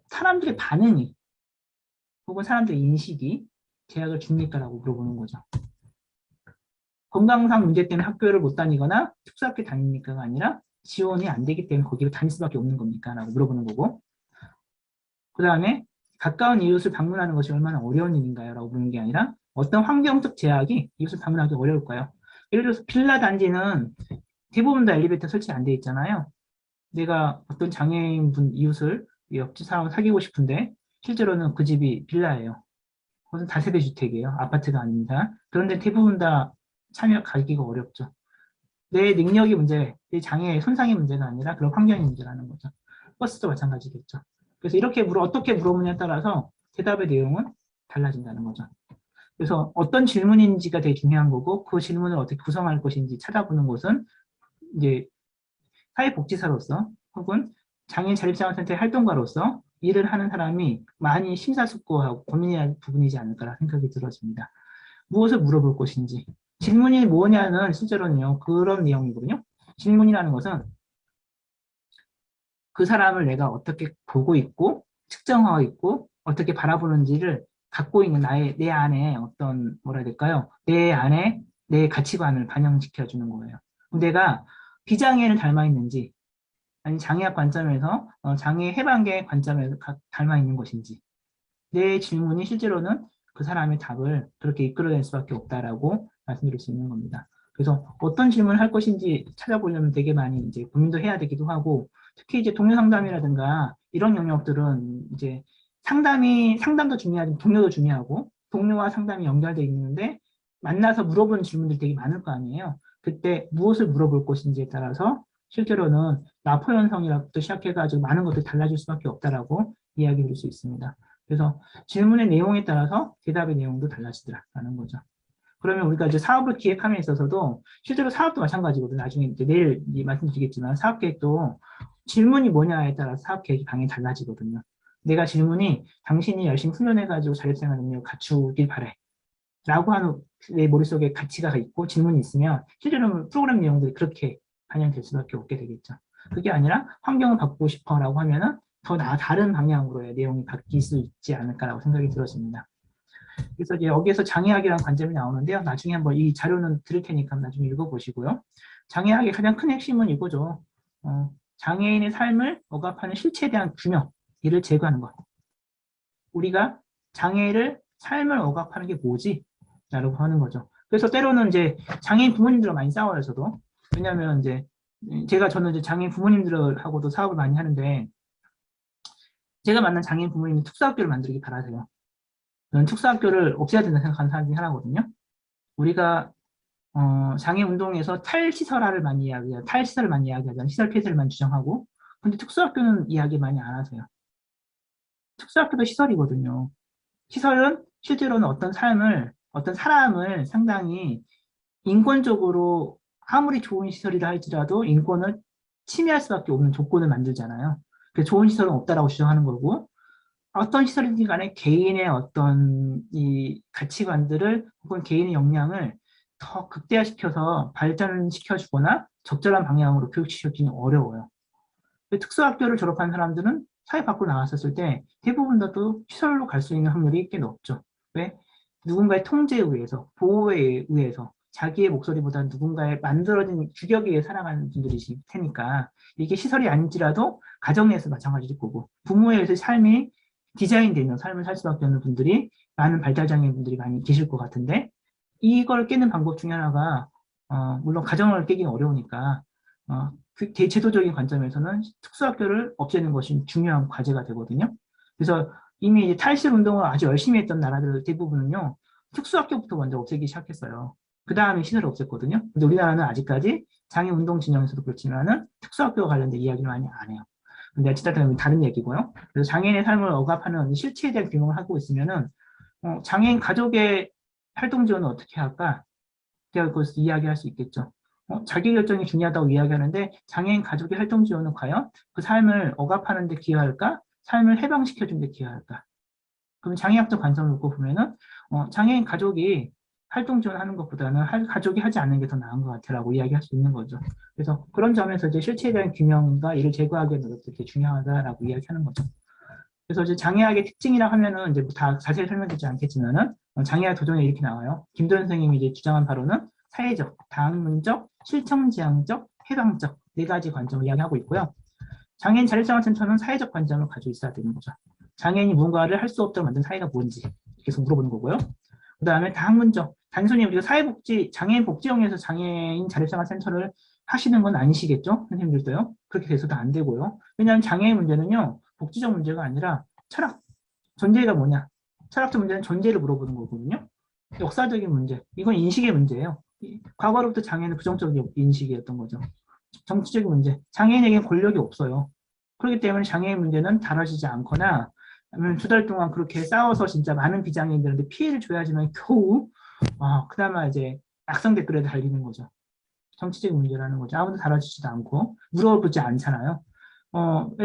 사람들의 반응이 혹은 사람들의 인식이 제약을 줍니까? 라고 물어보는 거죠. 건강상 문제 때문에 학교를 못 다니거나 특수학교 다닙니까가 아니라 지원이 안 되기 때문에 거기를 다닐 수밖에 없는 겁니까? 라고 물어보는 거고 그 다음에 가까운 이웃을 방문하는 것이 얼마나 어려운 일인가요? 라고 물는 게 아니라 어떤 환경적 제약이 이웃을 방문하기 어려울까요? 예를 들어서 빌라 단지는 대부분 다 엘리베이터 설치 안 돼 있잖아요. 내가 어떤 장애인분 이웃을 옆집 사람을 사귀고 싶은데 실제로는 그 집이 빌라예요. 그것은 다세대 주택이에요. 아파트가 아닙니다. 그런데 대부분 다 가기가 어렵죠. 내 능력이 문제, 내 장애의 손상의 문제가 아니라 그런 환경의 문제라는 거죠. 버스도 마찬가지겠죠. 그래서 이렇게 어떻게 물어보냐에 따라서 대답의 내용은 달라진다는 거죠. 그래서 어떤 질문인지가 되게 중요한 거고 그 질문을 어떻게 구성할 것인지 찾아보는 것은 이제 사회복지사로서 혹은 장애인 자립생활센터의 활동가로서 일을 하는 사람이 많이 심사숙고하고 고민해야 할 부분이지 않을까 생각이 들어집니다. 무엇을 물어볼 것인지. 질문이 뭐냐는 실제로는요, 그런 내용이거든요. 질문이라는 것은 그 사람을 내가 어떻게 보고 있고, 측정하고 있고, 어떻게 바라보는지를 갖고 있는 내 안에 어떤, 뭐라 해야 될까요? 내 안에 내 가치관을 반영시켜주는 거예요. 내가 비장애를 닮아 있는지, 아니 장애학 관점에서 장애 해방계 관점에서 닮아 있는 것인지 내 질문이 실제로는 그 사람의 답을 그렇게 이끌어낼 수밖에 없다라고 말씀드릴 수 있는 겁니다. 그래서 어떤 질문을 할 것인지 찾아보려면 되게 많이 이제 고민도 해야 되기도 하고 특히 이제 동료 상담이라든가 이런 영역들은 이제 상담도 중요하지만 동료도 중요하고 동료와 상담이 연결되어 있는데 만나서 물어보는 질문들이 되게 많을 거 아니에요. 그때 무엇을 물어볼 것인지에 따라서 실제로는 나포 현상이라부터 시작해가지고 많은 것들이 달라질 수밖에 없다라고 이야기 드릴 수 있습니다. 그래서 질문의 내용에 따라서 대답의 내용도 달라지더라라는 거죠. 그러면 우리가 이제 사업을 기획함에 있어서도 실제로 사업도 마찬가지거든요. 나중에 이제 내일 말씀드리겠지만 사업 계획도 질문이 뭐냐에 따라서 사업 계획이 당연히 달라지거든요. 내가 질문이 당신이 열심히 훈련해가지고 자립생활 능력을 갖추길 바래. 라고 하는 내 머릿속에 가치가 있고 질문이 있으면 실제로는 프로그램 내용들이 그렇게 반영될 수밖에 없게 되겠죠. 그게 아니라 환경을 바꾸고 싶어 라고 하면은 더 다른 방향으로의 내용이 바뀔 수 있지 않을까라고 생각이 들었습니다. 그래서 이제 여기에서 장애학이라는 관점이 나오는데요. 나중에 한번 이 자료는 드릴 테니까 나중에 읽어보시고요. 장애학의 가장 큰 핵심은 이거죠. 장애인의 삶을 억압하는 실체에 대한 규명, 이를 제거하는 것. 우리가 장애를 삶을 억압하는 게 뭐지? 라고 하는 거죠. 그래서 때로는 이제 장애인 부모님들과 많이 싸워요, 저도. 왜냐하면 이제 저는 이제 장애인 부모님들하고도 사업을 많이 하는데, 제가 만난 장애인 부모님이 특수학교를 만들기 바라세요. 저는 특수학교를 없애야 된다고 생각하는 사람 중에 하나거든요. 우리가 장애 운동에서 탈시설화를 많이 이야기해요. 탈시설을 많이 이야기하잖아요. 시설 폐쇄를만 주장하고. 근데 특수학교는 이야기 많이 안 하세요. 특수학교도 시설이거든요. 시설은 실제로는 어떤 사람을 상당히 인권적으로 아무리 좋은 시설이라 할지라도 인권을 침해할 수밖에 없는 조건을 만들잖아요. 그래서 좋은 시설은 없다라고 주장하는 거고, 어떤 시설이든 간에 개인의 어떤 이 가치관들을 혹은 개인의 역량을 더 극대화시켜서 발전시켜주거나 적절한 방향으로 교육시키기는 어려워요. 특수학교를 졸업한 사람들은 사회 밖으로 나왔었을 때 대부분 다 또 시설로 갈 수 있는 확률이 꽤 높죠. 왜? 누군가의 통제에 의해서, 보호에 의해서 자기의 목소리보다는 누군가의 만들어진 규격에 의해 살아가는 분들이실 테니까 이게 시설이 아닐지라도 가정에서 마찬가지일 거고 부모에 의해서 삶이 디자인되어 있는 삶을 살 수밖에 없는 분들이 많은 발달장애인 분들이 많이 계실 것 같은데 이걸 깨는 방법 중에 하나가 물론 가정을 깨기는 어려우니까 그 대제도적인 관점에서는 특수학교를 없애는 것이 중요한 과제가 되거든요. 그래서 이미 이제 탈실 운동을 아주 열심히 했던 나라들 대부분은요, 특수학교부터 먼저 없애기 시작했어요. 그 다음에 시설을 없앴거든요. 근데 우리나라는 아직까지 장애 운동 진영에서도 그렇지만은 특수학교와 관련된 이야기를 많이 안 해요. 근데 어쨌든 다른 얘기고요. 그래서 장애인의 삶을 억압하는 실체에 대한 규명을 하고 있으면은 장애인 가족의 활동 지원은 어떻게 할까? 제가 그것을 이야기할 수 있겠죠. 자기결정이 중요하다고 이야기하는데 장애인 가족의 활동 지원은 과연 그 삶을 억압하는 데 기여할까? 삶을 해방시켜주는 데 기여할까? 그럼 장애학적 관점을 놓고 보면은 장애인 가족이 활동 지원하는 것보다는 가족이 하지 않는 게 더 나은 것 같아라고 이야기할 수 있는 거죠. 그래서 그런 점에서 이제 실체에 대한 규명과 이를 제거하기 위한 노력도 되게 중요하다라고 이야기하는 거죠. 그래서 이제 장애학의 특징이라 하면은 이제 뭐다 자세히 설명드리지 않겠지만은 장애학 도전에 이렇게 나와요. 김도현 선생님이 이제 주장한 바로는 사회적, 다학문적, 실천지향적, 해방적 네 가지 관점을 이야기하고 있고요. 장애인 자립생활센터는 사회적 관점을 가지고 있어야 되는 거죠. 장애인이 무언가를 할 수 없도록 만든 사회가 뭔지 계속 물어보는 거고요. 그 다음에 다학문적, 단순히 우리가 사회복지, 장애인 복지영에서 장애인 자립생활센터를 하시는 건 아니시겠죠? 선생님들도요. 그렇게 돼서도 안 되고요. 왜냐하면 장애인 문제는요, 복지적 문제가 아니라 철학, 존재가 뭐냐. 철학적 문제는 존재를 물어보는 거거든요. 역사적인 문제, 이건 인식의 문제예요. 과거로부터 장애는 부정적인 인식이었던 거죠. 정치적인 문제, 장애인에게는 권력이 없어요. 그렇기 때문에 장애인 문제는 다뤄지지 않거나 아니면 2달 동안 그렇게 싸워서 진짜 많은 비장애인들한테 피해를 줘야지만 겨우 그나마 이제 악성 댓글에 달리는 거죠. 정치적인 문제라는 거죠. 아무도 다뤄지지도 않고 물어보지 않잖아요.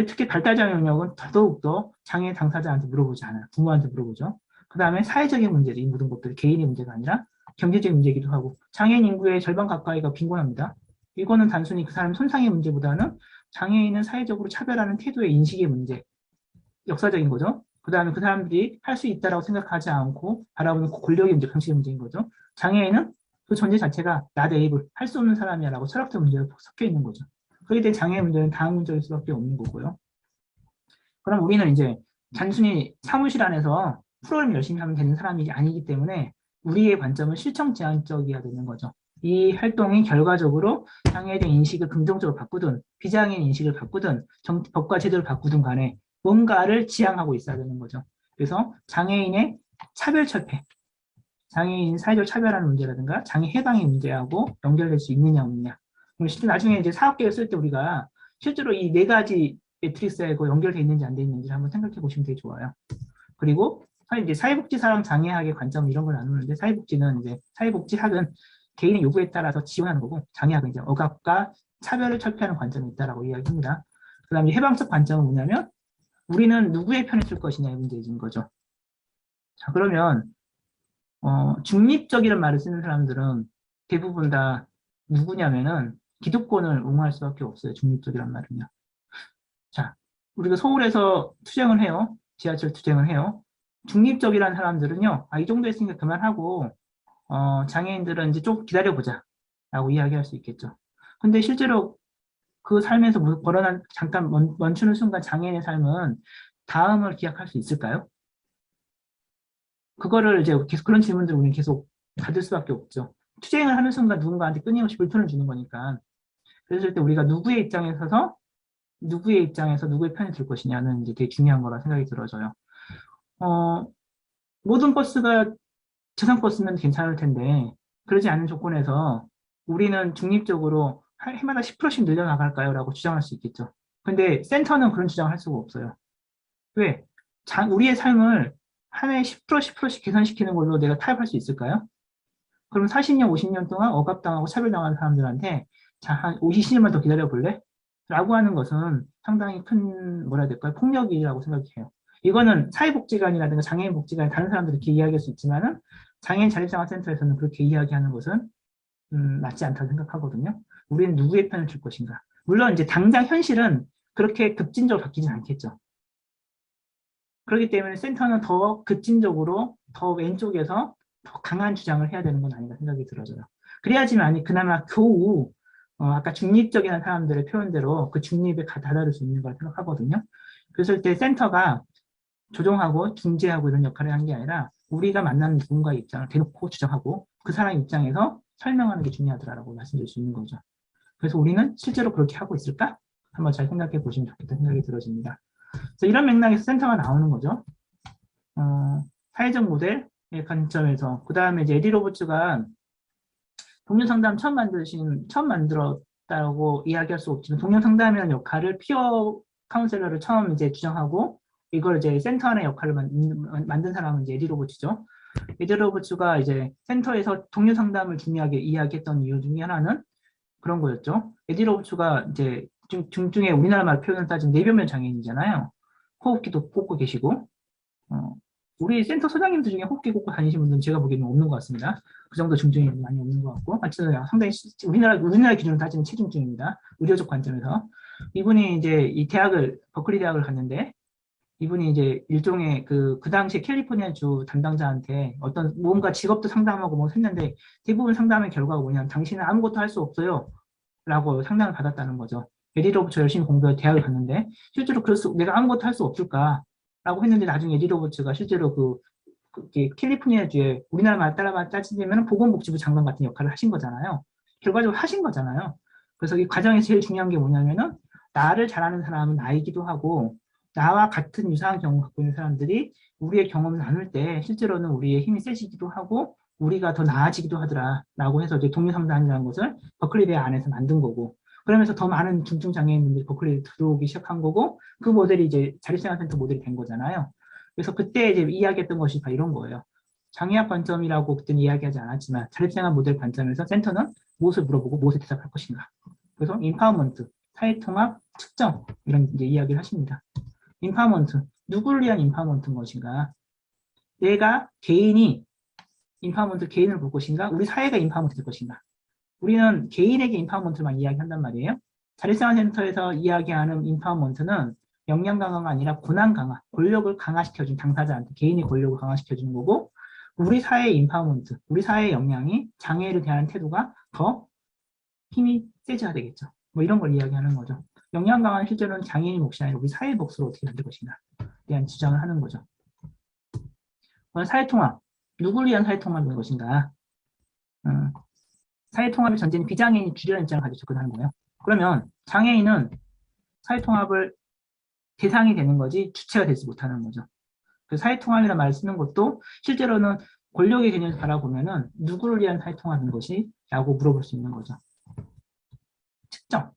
특히 발달장애 영역은 더더욱더 장애 당사자한테 물어보지 않아요. 부모한테 물어보죠. 그 다음에 사회적인 문제들, 이 모든 것들이 개인의 문제가 아니라 경제적인 문제이기도 하고 장애인 인구의 절반 가까이가 빈곤합니다. 이거는 단순히 그 사람 손상의 문제보다는 장애인은 사회적으로 차별하는 태도의 인식의 문제, 역사적인 거죠. 그 다음에 그 사람들이 할 수 있다라고 생각하지 않고 바라보는 권력의 문제, 방식의 문제인 거죠. 장애인은 그 존재 자체가 not able, 할 수 없는 사람이야라고 철학적 문제가 섞여 있는 거죠. 그렇기 때문에 장애 문제는 다음 문제일 수밖에 없는 거고요. 그럼 우리는 이제 단순히 사무실 안에서 프로그램 열심히 하면 되는 사람이 아니기 때문에 우리의 관점은 실천 제한적이어야 되는 거죠. 이 활동이 결과적으로 장애에 대한 인식을 긍정적으로 바꾸든 비장애인 인식을 바꾸든 법과 제도를 바꾸든 간에 뭔가를 지향하고 있어야 되는 거죠. 그래서 장애인의 차별철폐, 장애인 사회적 차별하는 문제라든가 장애 해방의 문제하고 연결될 수 있느냐 없느냐. 실제 나중에 이제 사업 계획 쓸 때 우리가 실제로 이 네 가지 매트릭스하고 연결돼 있는지 안 돼 있는지를 한번 생각해 보시면 되게 좋아요. 그리고 이제 사회복지 사랑 장애학의 관점 이런 걸 나누는데 사회복지는 이제 사회복지학은 개인의 요구에 따라서 지원하는 거고 장애학은 이제 억압과 차별을 철폐하는 관점이 있다라고 이야기합니다. 그다음에 해방적 관점은 뭐냐면 우리는 누구의 편에 설 것이냐의 문제인 거죠. 자, 그러면 중립적이라는 말을 쓰는 사람들은 대부분 다 누구냐면은 기득권을 옹호할 수밖에 없어요. 중립적이란 말은요. 자, 우리가 서울에서 투쟁을 해요. 지하철 투쟁을 해요. 중립적이라는 사람들은요. 이 정도 했으니까 그만하고 장애인들은 이제 좀 기다려보자 라고 이야기할 수 있겠죠. 근데 실제로 그 삶에서 벌어난 잠깐 멈추는 순간 장애인의 삶은 다음을 기약할 수 있을까요? 그거를 이제 계속 그런 질문들을 우리는 계속 받을 수밖에 없죠. 투쟁을 하는 순간 누군가한테 끊임없이 불편을 주는 거니까. 그랬을 때 우리가 누구의 입장에 서서 누구의 입장에서 누구의 편에 들 것이냐는 이제 되게 중요한 거라 생각이 들어져요. 어, 모든 버스가 지상버스면 괜찮을 텐데 그러지 않은 조건에서 우리는 중립적으로 해마다 10%씩 늘려나갈까요? 라고 주장할 수 있겠죠. 근데 센터는 그런 주장을 할 수가 없어요. 왜? 우리의 삶을 한 해에 10%씩 개선시키는 걸로 내가 타협할 수 있을까요? 그럼 40년, 50년 동안 억압당하고 차별당하는 사람들한테 자, 한 20년만 더 기다려 볼래? 라고 하는 것은 상당히 큰, 뭐라 해야 될까요? 폭력이라고 생각해요. 이거는 사회복지관이라든가 장애인복지관 다른 사람들이 이렇게 이야기할 수 있지만은 장애인 자립생활센터에서는 그렇게 이야기하는 것은 맞지 않다고 생각하거든요. 우리는 누구의 편을 들 것인가. 물론 이제 당장 현실은 그렇게 급진적으로 바뀌진 않겠죠. 그렇기 때문에 센터는 더 급진적으로 더 왼쪽에서 더 강한 주장을 해야 되는 건 아닌가 생각이 들어져요. 그래야지만 그나마 겨우 아까 중립적인 사람들의 표현대로 그 중립에 다다를 수 있는 걸 생각하거든요. 그랬을 때 센터가 조정하고 중재하고 이런 역할을 하는 게 아니라 우리가 만나는 누군가의 입장을 대놓고 주장하고 그 사람 입장에서 설명하는 게 중요하더라라고 말씀드릴 수 있는 거죠. 그래서 우리는 실제로 그렇게 하고 있을까? 한번 잘 생각해 보시면 좋겠다는 생각이 들어집니다. 그래서 이런 맥락에서 센터가 나오는 거죠. 사회적 모델의 관점에서 그 다음에 이제 에디 로버츠가 동료 상담 처음 만들었다고 이야기할 수 없지만 동료 상담이라는 역할을 피어 카운셀러를 처음 이제 주장하고 이걸 이제 센터 안의 역할을 만든 사람은 이제 에디 로버츠죠. 에디 로버츠가 이제 센터에서 동료 상담을 중요하게 이야기했던 이유 중에 하나는 그런 거였죠. 에디 로버츠가 이제 중증의 우리나라 말 표현을 따지면 내변면 장애인이잖아요. 호흡기도 꽂고 계시고 우리 센터 소장님들 중에 호흡기 꽂고 다니시는 분들은 제가 보기에는 없는 것 같습니다. 그 정도 중증이 많이 없는 것 같고, 하여튼 상당히 우리나라 기준으로 따지면 체중증입니다. 의료적 관점에서. 이분이 이제 이 버클리 대학을 갔는데, 이분이 이제 일종의 그 당시에 캘리포니아주 담당자한테 어떤 뭔가 직업도 상담하고 뭐 했는데, 대부분 상담의 결과가 뭐냐면, 당신은 아무것도 할 수 없어요. 라고 상담을 받았다는 거죠. 에디로부터 열심히 공부해 대학을 갔는데, 실제로 내가 아무것도 할 수 없을까? 라고 했는데 나중에 에디 로버츠가 실제로 캘리포니아주에 우리나라 말 따라 따지면 보건복지부 장관 같은 역할을 하신 거잖아요. 결과적으로 하신 거잖아요. 그래서 이 과정에서 제일 중요한 게 뭐냐면은 나를 잘 아는 사람은 나이기도 하고 나와 같은 유사한 경험을 갖고 있는 사람들이 우리의 경험을 나눌 때 실제로는 우리의 힘이 세지기도 하고 우리가 더 나아지기도 하더라라고 해서 이제 동료 상담이라는 것을 버클리 대학 안에서 만든 거고 그러면서 더 많은 중증 장애인분들이 버클리에 들어오기 시작한 거고 그 모델이 이제 자립생활센터 모델이 된 거잖아요. 그래서 그때 이제 이야기했던 것이 다 이런 거예요. 장애학 관점이라고 그때는 이야기하지 않았지만 자립생활 모델 관점에서 센터는 무엇을 물어보고 무엇을 대답할 것인가. 그래서 인파워먼트, 사회통합, 측정 이런 이제 이야기를 하십니다. 인파워먼트, 누구를 위한 인파워먼트인 것인가? 내가 개인이 인파워먼트 개인을 볼 것인가? 우리 사회가 인파워먼트 될 것인가? 우리는 개인에게 인파워먼트만 이야기한단 말이에요. 자립생활센터에서 이야기하는 인파워먼트는 역량 강화가 아니라 권한 강화, 권력을 강화시켜준 당사자한테 개인의 권력을 강화시켜주는 거고 우리 사회의 인파워먼트, 우리 사회의 역량이 장애를 대하는 태도가 더 힘이 세져야 되겠죠. 뭐 이런 걸 이야기하는 거죠. 역량 강화는 실제로는 장애인의 몫이 아니라 우리 사회의 몫으로 어떻게 만들 것인가 대한 주장을 하는 거죠. 사회통합, 누구를 위한 사회통합인 것인가? 사회통합의 전제는 비장애인이 주려는 입장을 가지고 접근하는 거예요. 그러면 장애인은 사회통합을 대상이 되는 거지 주체가 되지 못하는 거죠. 그 사회통합이라는 말을 쓰는 것도 실제로는 권력의 개념을 바라보면은 누구를 위한 사회통합인 것이? 라고 물어볼 수 있는 거죠. 측정.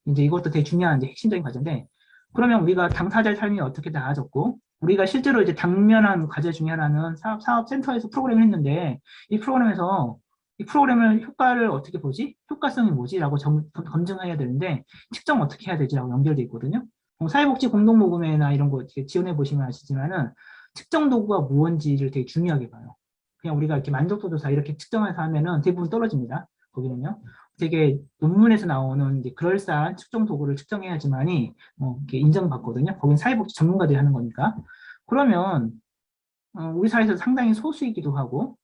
이제 이것도 되게 중요한 이제 핵심적인 과제인데 그러면 우리가 당사자의 삶이 어떻게 나아졌고 우리가 실제로 이제 당면한 과제 중에 하나는 사업센터에서 프로그램을 했는데 이 프로그램을 효과를 어떻게 보지? 효과성이 뭐지? 라고 검증해야 되는데 측정 어떻게 해야 되지? 라고 연결되어 있거든요. 사회복지 공동모금회나 이런 거 지원해 보시면 아시지만은 측정 도구가 무언지를 되게 중요하게 봐요. 그냥 우리가 이렇게 만족도 조사 이렇게 측정해서 하면은 대부분 떨어집니다. 거기는요. 되게 논문에서 나오는 이제 그럴싸한 측정 도구를 측정해야지만이 이렇게 인정받거든요. 거긴 사회복지 전문가들이 하는 거니까. 그러면 우리 사회에서 상당히 소수이기도 하고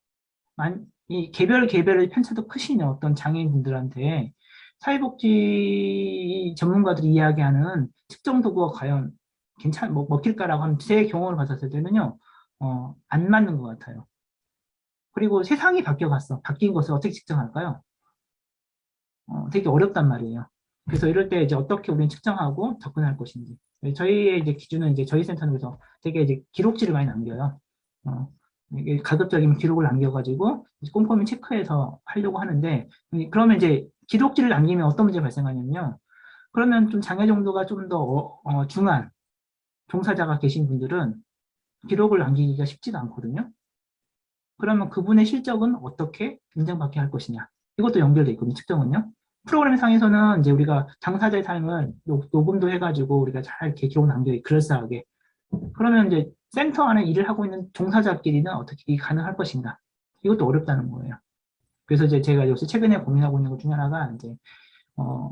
이 개별의 편차도 크신 어떤 장애인분들한테 사회복지 전문가들이 이야기하는 측정 도구가 과연 먹힐까라고 하는 제 경험을 봤었을 때는요, 안 맞는 것 같아요. 그리고 세상이 바뀌어갔어. 바뀐 것을 어떻게 측정할까요? 되게 어렵단 말이에요. 그래서 이럴 때 이제 어떻게 우리는 측정하고 접근할 것인지. 저희의 이제 기준은 이제 저희 센터는 그래서 되게 이제 기록지를 많이 남겨요. 이게 가급적이면 기록을 남겨가지고 꼼꼼히 체크해서 하려고 하는데, 그러면 이제 기록지를 남기면 어떤 문제가 발생하냐면요. 그러면 좀 장애 정도가 좀 더 중한 종사자가 계신 분들은 기록을 남기기가 쉽지가 않거든요. 그러면 그분의 실적은 어떻게 인정받게 할 것이냐. 이것도 연결돼 있거든요, 측정은요. 프로그램 상에서는 이제 우리가 당사자의 삶을 녹음도 해가지고 우리가 잘 이렇게 기록 남겨 그럴싸하게. 그러면 이제 센터 안에 일을 하고 있는 종사자끼리는 어떻게 이게 가능할 것인가. 이것도 어렵다는 거예요. 그래서 이제 제가 요새 최근에 고민하고 있는 것 중에 하나가 이제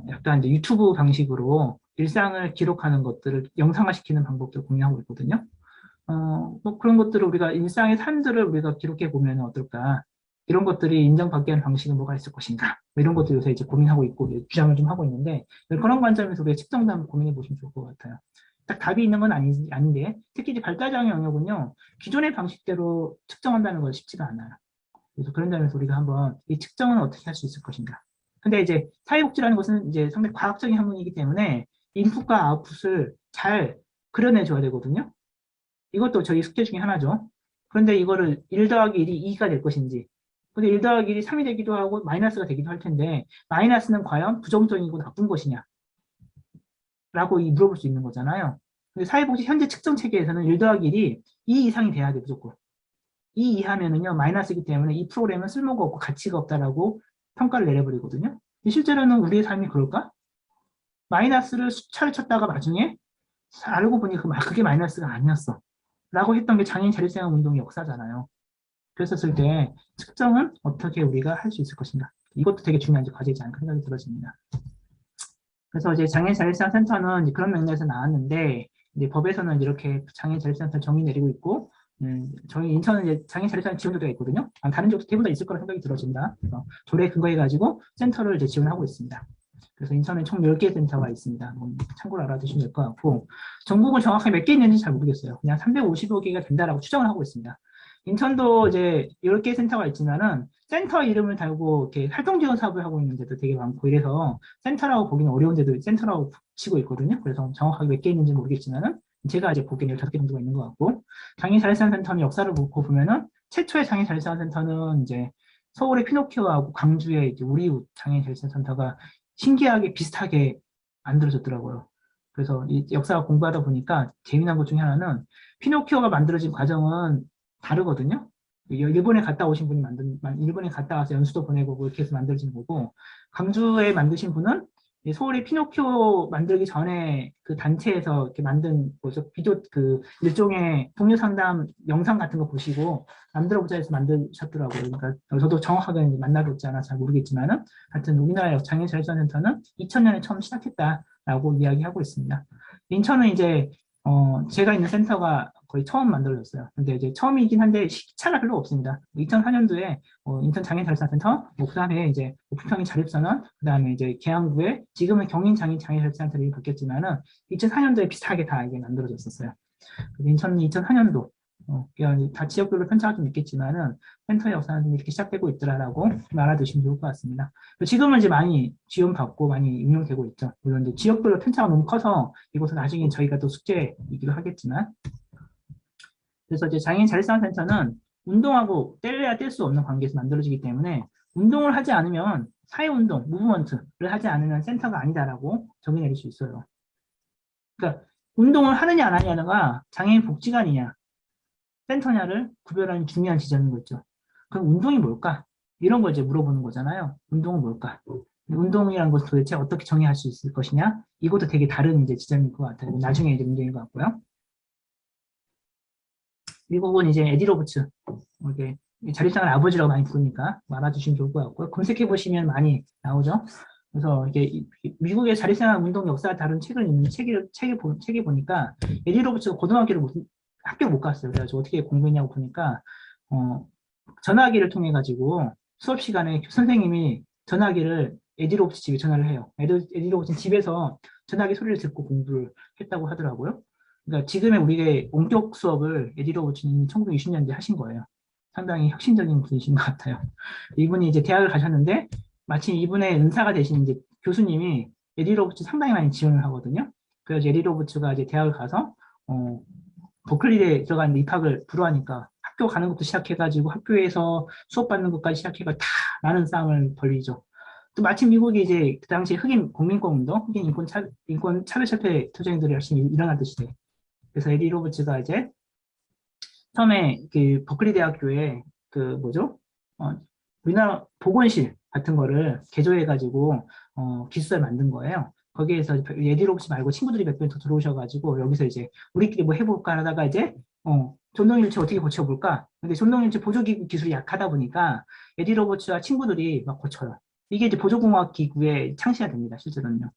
약간 이제 유튜브 방식으로 일상을 기록하는 것들을 영상화시키는 방법들을 고민하고 있거든요. 뭐 그런 것들을 우리가 일상의 삶들을 우리가 기록해 보면 어떨까? 이런 것들이 인정받게 하는 방식은 뭐가 있을 것인가? 뭐 이런 것들 요새 이제 고민하고 있고 주장을 좀 하고 있는데 그런 관점에서 우리가 측정도 한번 고민해 보시면 좋을 것 같아요. 딱 답이 있는 건 아닌데 특히 이제 발달장애 영역은요 기존의 방식대로 측정한다는 건 쉽지가 않아요. 그래서 그런 점에서 우리가 한번 이 측정은 어떻게 할 수 있을 것인가? 근데 이제 사회복지라는 것은 이제 상당히 과학적인 학문이기 때문에 인풋과 아웃풋을 잘 그려내줘야 되거든요. 이것도 저희 숙제 중에 하나죠. 그런데 이거를 1 더하기 1이 2가 될 것인지, 근데 1 더하기 1이 3이 되기도 하고 마이너스가 되기도 할 텐데 마이너스는 과연 부정적이고 나쁜 것이냐 라고 물어볼 수 있는 거잖아요. 근데 사회복지 현재 측정 체계에서는 1 더하기 1이 2 이상이 돼야 돼 무조건. 2 이하면은요 마이너스이기 때문에 이 프로그램은 쓸모가 없고 가치가 없다라고 평가를 내려버리거든요. 실제로는 우리의 삶이 그럴까? 마이너스를 숫자를 쳤다가 나중에 알고 보니 그게 마이너스가 아니었어. 라고 했던 게 장애인 자립생활 운동의 역사잖아요. 그랬었을 때 측정은 어떻게 우리가 할 수 있을 것인가. 이것도 되게 중요한 과제이지 않을까 생각이 들어집니다. 그래서 이제 장애인 자립생활 센터는 이제 그런 맥락에서 나왔는데 이제 법에서는 이렇게 장애인 자립생활 정의 내리고 있고 저희 인천은 이제 장애인 자립생활 지원조례가 있거든요. 다른 지역도 대부분 다 있을 거라 생각이 들어집니다. 그래서 조례 근거해가지고 센터를 이제 지원하고 있습니다. 그래서 인천에 총 10개 센터가 있습니다. 참고로 알아두시면 될 것 같고 전국은 정확하게 몇 개 있는지 잘 모르겠어요. 그냥 350여 개가 된다라고 추정을 하고 있습니다. 인천도 이제 10개 센터가 있지만은 센터 이름을 달고 이렇게 활동 지원 사업을 하고 있는 데도 되게 많고 이래서 센터라고 보기는 어려운데도 센터라고 치고 있거든요. 그래서 정확하게 몇 개 있는지 모르겠지만은 제가 이제 보기에는 15개 정도가 있는 것 같고 장애인 자립생활 센터는 역사를 보고 보면은 최초의 장애인 자립생활 센터는 이제 서울의 피노키오하고 광주의 이제 우리웃 장애인 자립생활 센터가 신기하게 비슷하게 만들어졌더라고요. 그래서 이 역사 공부하다 보니까 재미난 것 중에 하나는 피노키오가 만들어진 과정은 다르거든요. 일본에 갔다 오신 분이 일본에 갔다 와서 연수도 보내고 이렇게 해서 만들어진 거고, 광주에 만드신 분은 서울의 피노키오 만들기 전에 그 단체에서 이렇게 만든 뭐죠? 비디오 일종의 동료 상담 영상 같은 거 보시고 만들어보자 해서 만드셨더라고요. 그러니까 저도 정확하게 만나보지 않아서 잘 모르겠지만은 하여튼 우리나라 장애인 자립생활센터는 2000년에 처음 시작했다라고 이야기하고 있습니다. 인천은 이제 제가 있는 센터가 거의 처음 만들어졌어요. 근데 이제 처음이긴 한데 시차가 별로 없습니다. 2004년도에 인천 장애인 자립생활센터, 그 다음에 이제 부평의 자립선언, 그 다음에 이제 계양구에 지금은 경인 장애인 자립센터로 이름이 바뀌었지만은 2004년도에 비슷하게 다 이게 만들어졌었어요. 인천은 2004년도 다 지역별로 편차가 좀 있겠지만은 센터의 역사는 이렇게 시작되고 있더라라고 알아두시면 좋을 것 같습니다. 지금은 이제 많이 지원받고 많이 운영되고 있죠. 물론 이제 지역별로 편차가 너무 커서 이것은 나중에 저희가 또 숙제이기도 하겠지만, 그래서 이제 장애인 자립생활센터는 운동하고 뗄래야 뗄 수 없는 관계에서 만들어지기 때문에 운동을 하지 않으면 사회운동, 무브먼트를 하지 않으면 센터가 아니다라고 정의 내릴 수 있어요. 그러니까 운동을 하느냐 안 하느냐가 장애인 복지관이냐 센터냐를 구별하는 중요한 지점인 거죠. 그럼 운동이 뭘까? 이런 걸 이제 물어보는 거잖아요. 운동은 뭘까? 운동이라는 것을 도대체 어떻게 정의할 수 있을 것이냐? 이것도 되게 다른 이제 지점인 것 같아요. 나중에 이제 문제인 것 같고요. 미국은 이제 에디 로버츠, 이렇게 자립생활 아버지라고 많이 부르니까 알아주시면 좋을 것 같고요. 검색해 보시면 많이 나오죠. 그래서 이게 미국의 자립생활 운동 역사가 다룬 책을 보니까 에디 로버츠가 학교 못 갔어요. 그래서 어떻게 공부했냐고 보니까 전화기를 통해 가지고 수업 시간에 선생님이 전화기를 에디로봇 집에 전화를 해요. 에디로봇은 집에서 전화기 소리를 듣고 공부를 했다고 하더라고요. 그러니까 지금의 우리의 원격 수업을 에디로봇은 1920년대 하신 거예요. 상당히 혁신적인 분이신 것 같아요. 이분이 이제 대학을 가셨는데 마침 이분의 은사가 되신 이제 교수님이 에디로봇 상당히 많이 지원을 하거든요. 그래서 에디로봇가 이제 대학을 가서 버클리에 들어가는데 입학을 불허하니까 학교 가는 것도 시작해가지고 학교에서 수업 받는 것까지 시작해가 다 많은 싸움을 벌이죠. 또 마침 미국이 이제 그 당시 흑인 국민권 운동, 흑인 인권 차별철폐 투쟁들이 열심히 일어나던 시대. 그래서 에디 로버츠가 이제 처음에 그 버클리 대학교에 그 뭐죠? 우리나라 보건실 같은 거를 개조해가지고 기숙사를 만든 거예요. 거기에서 에디 로버츠 말고 친구들이 몇 명 더 들어오셔가지고 여기서 이제 우리끼리 뭐 해볼까 하다가 이제 전동일체 어떻게 고쳐볼까? 근데 전동일체 보조기구 기술이 약하다 보니까 에디 로버츠와 친구들이 막 고쳐요. 이게 이제 보조공학 기구의 창시가 됩니다, 실제로는요.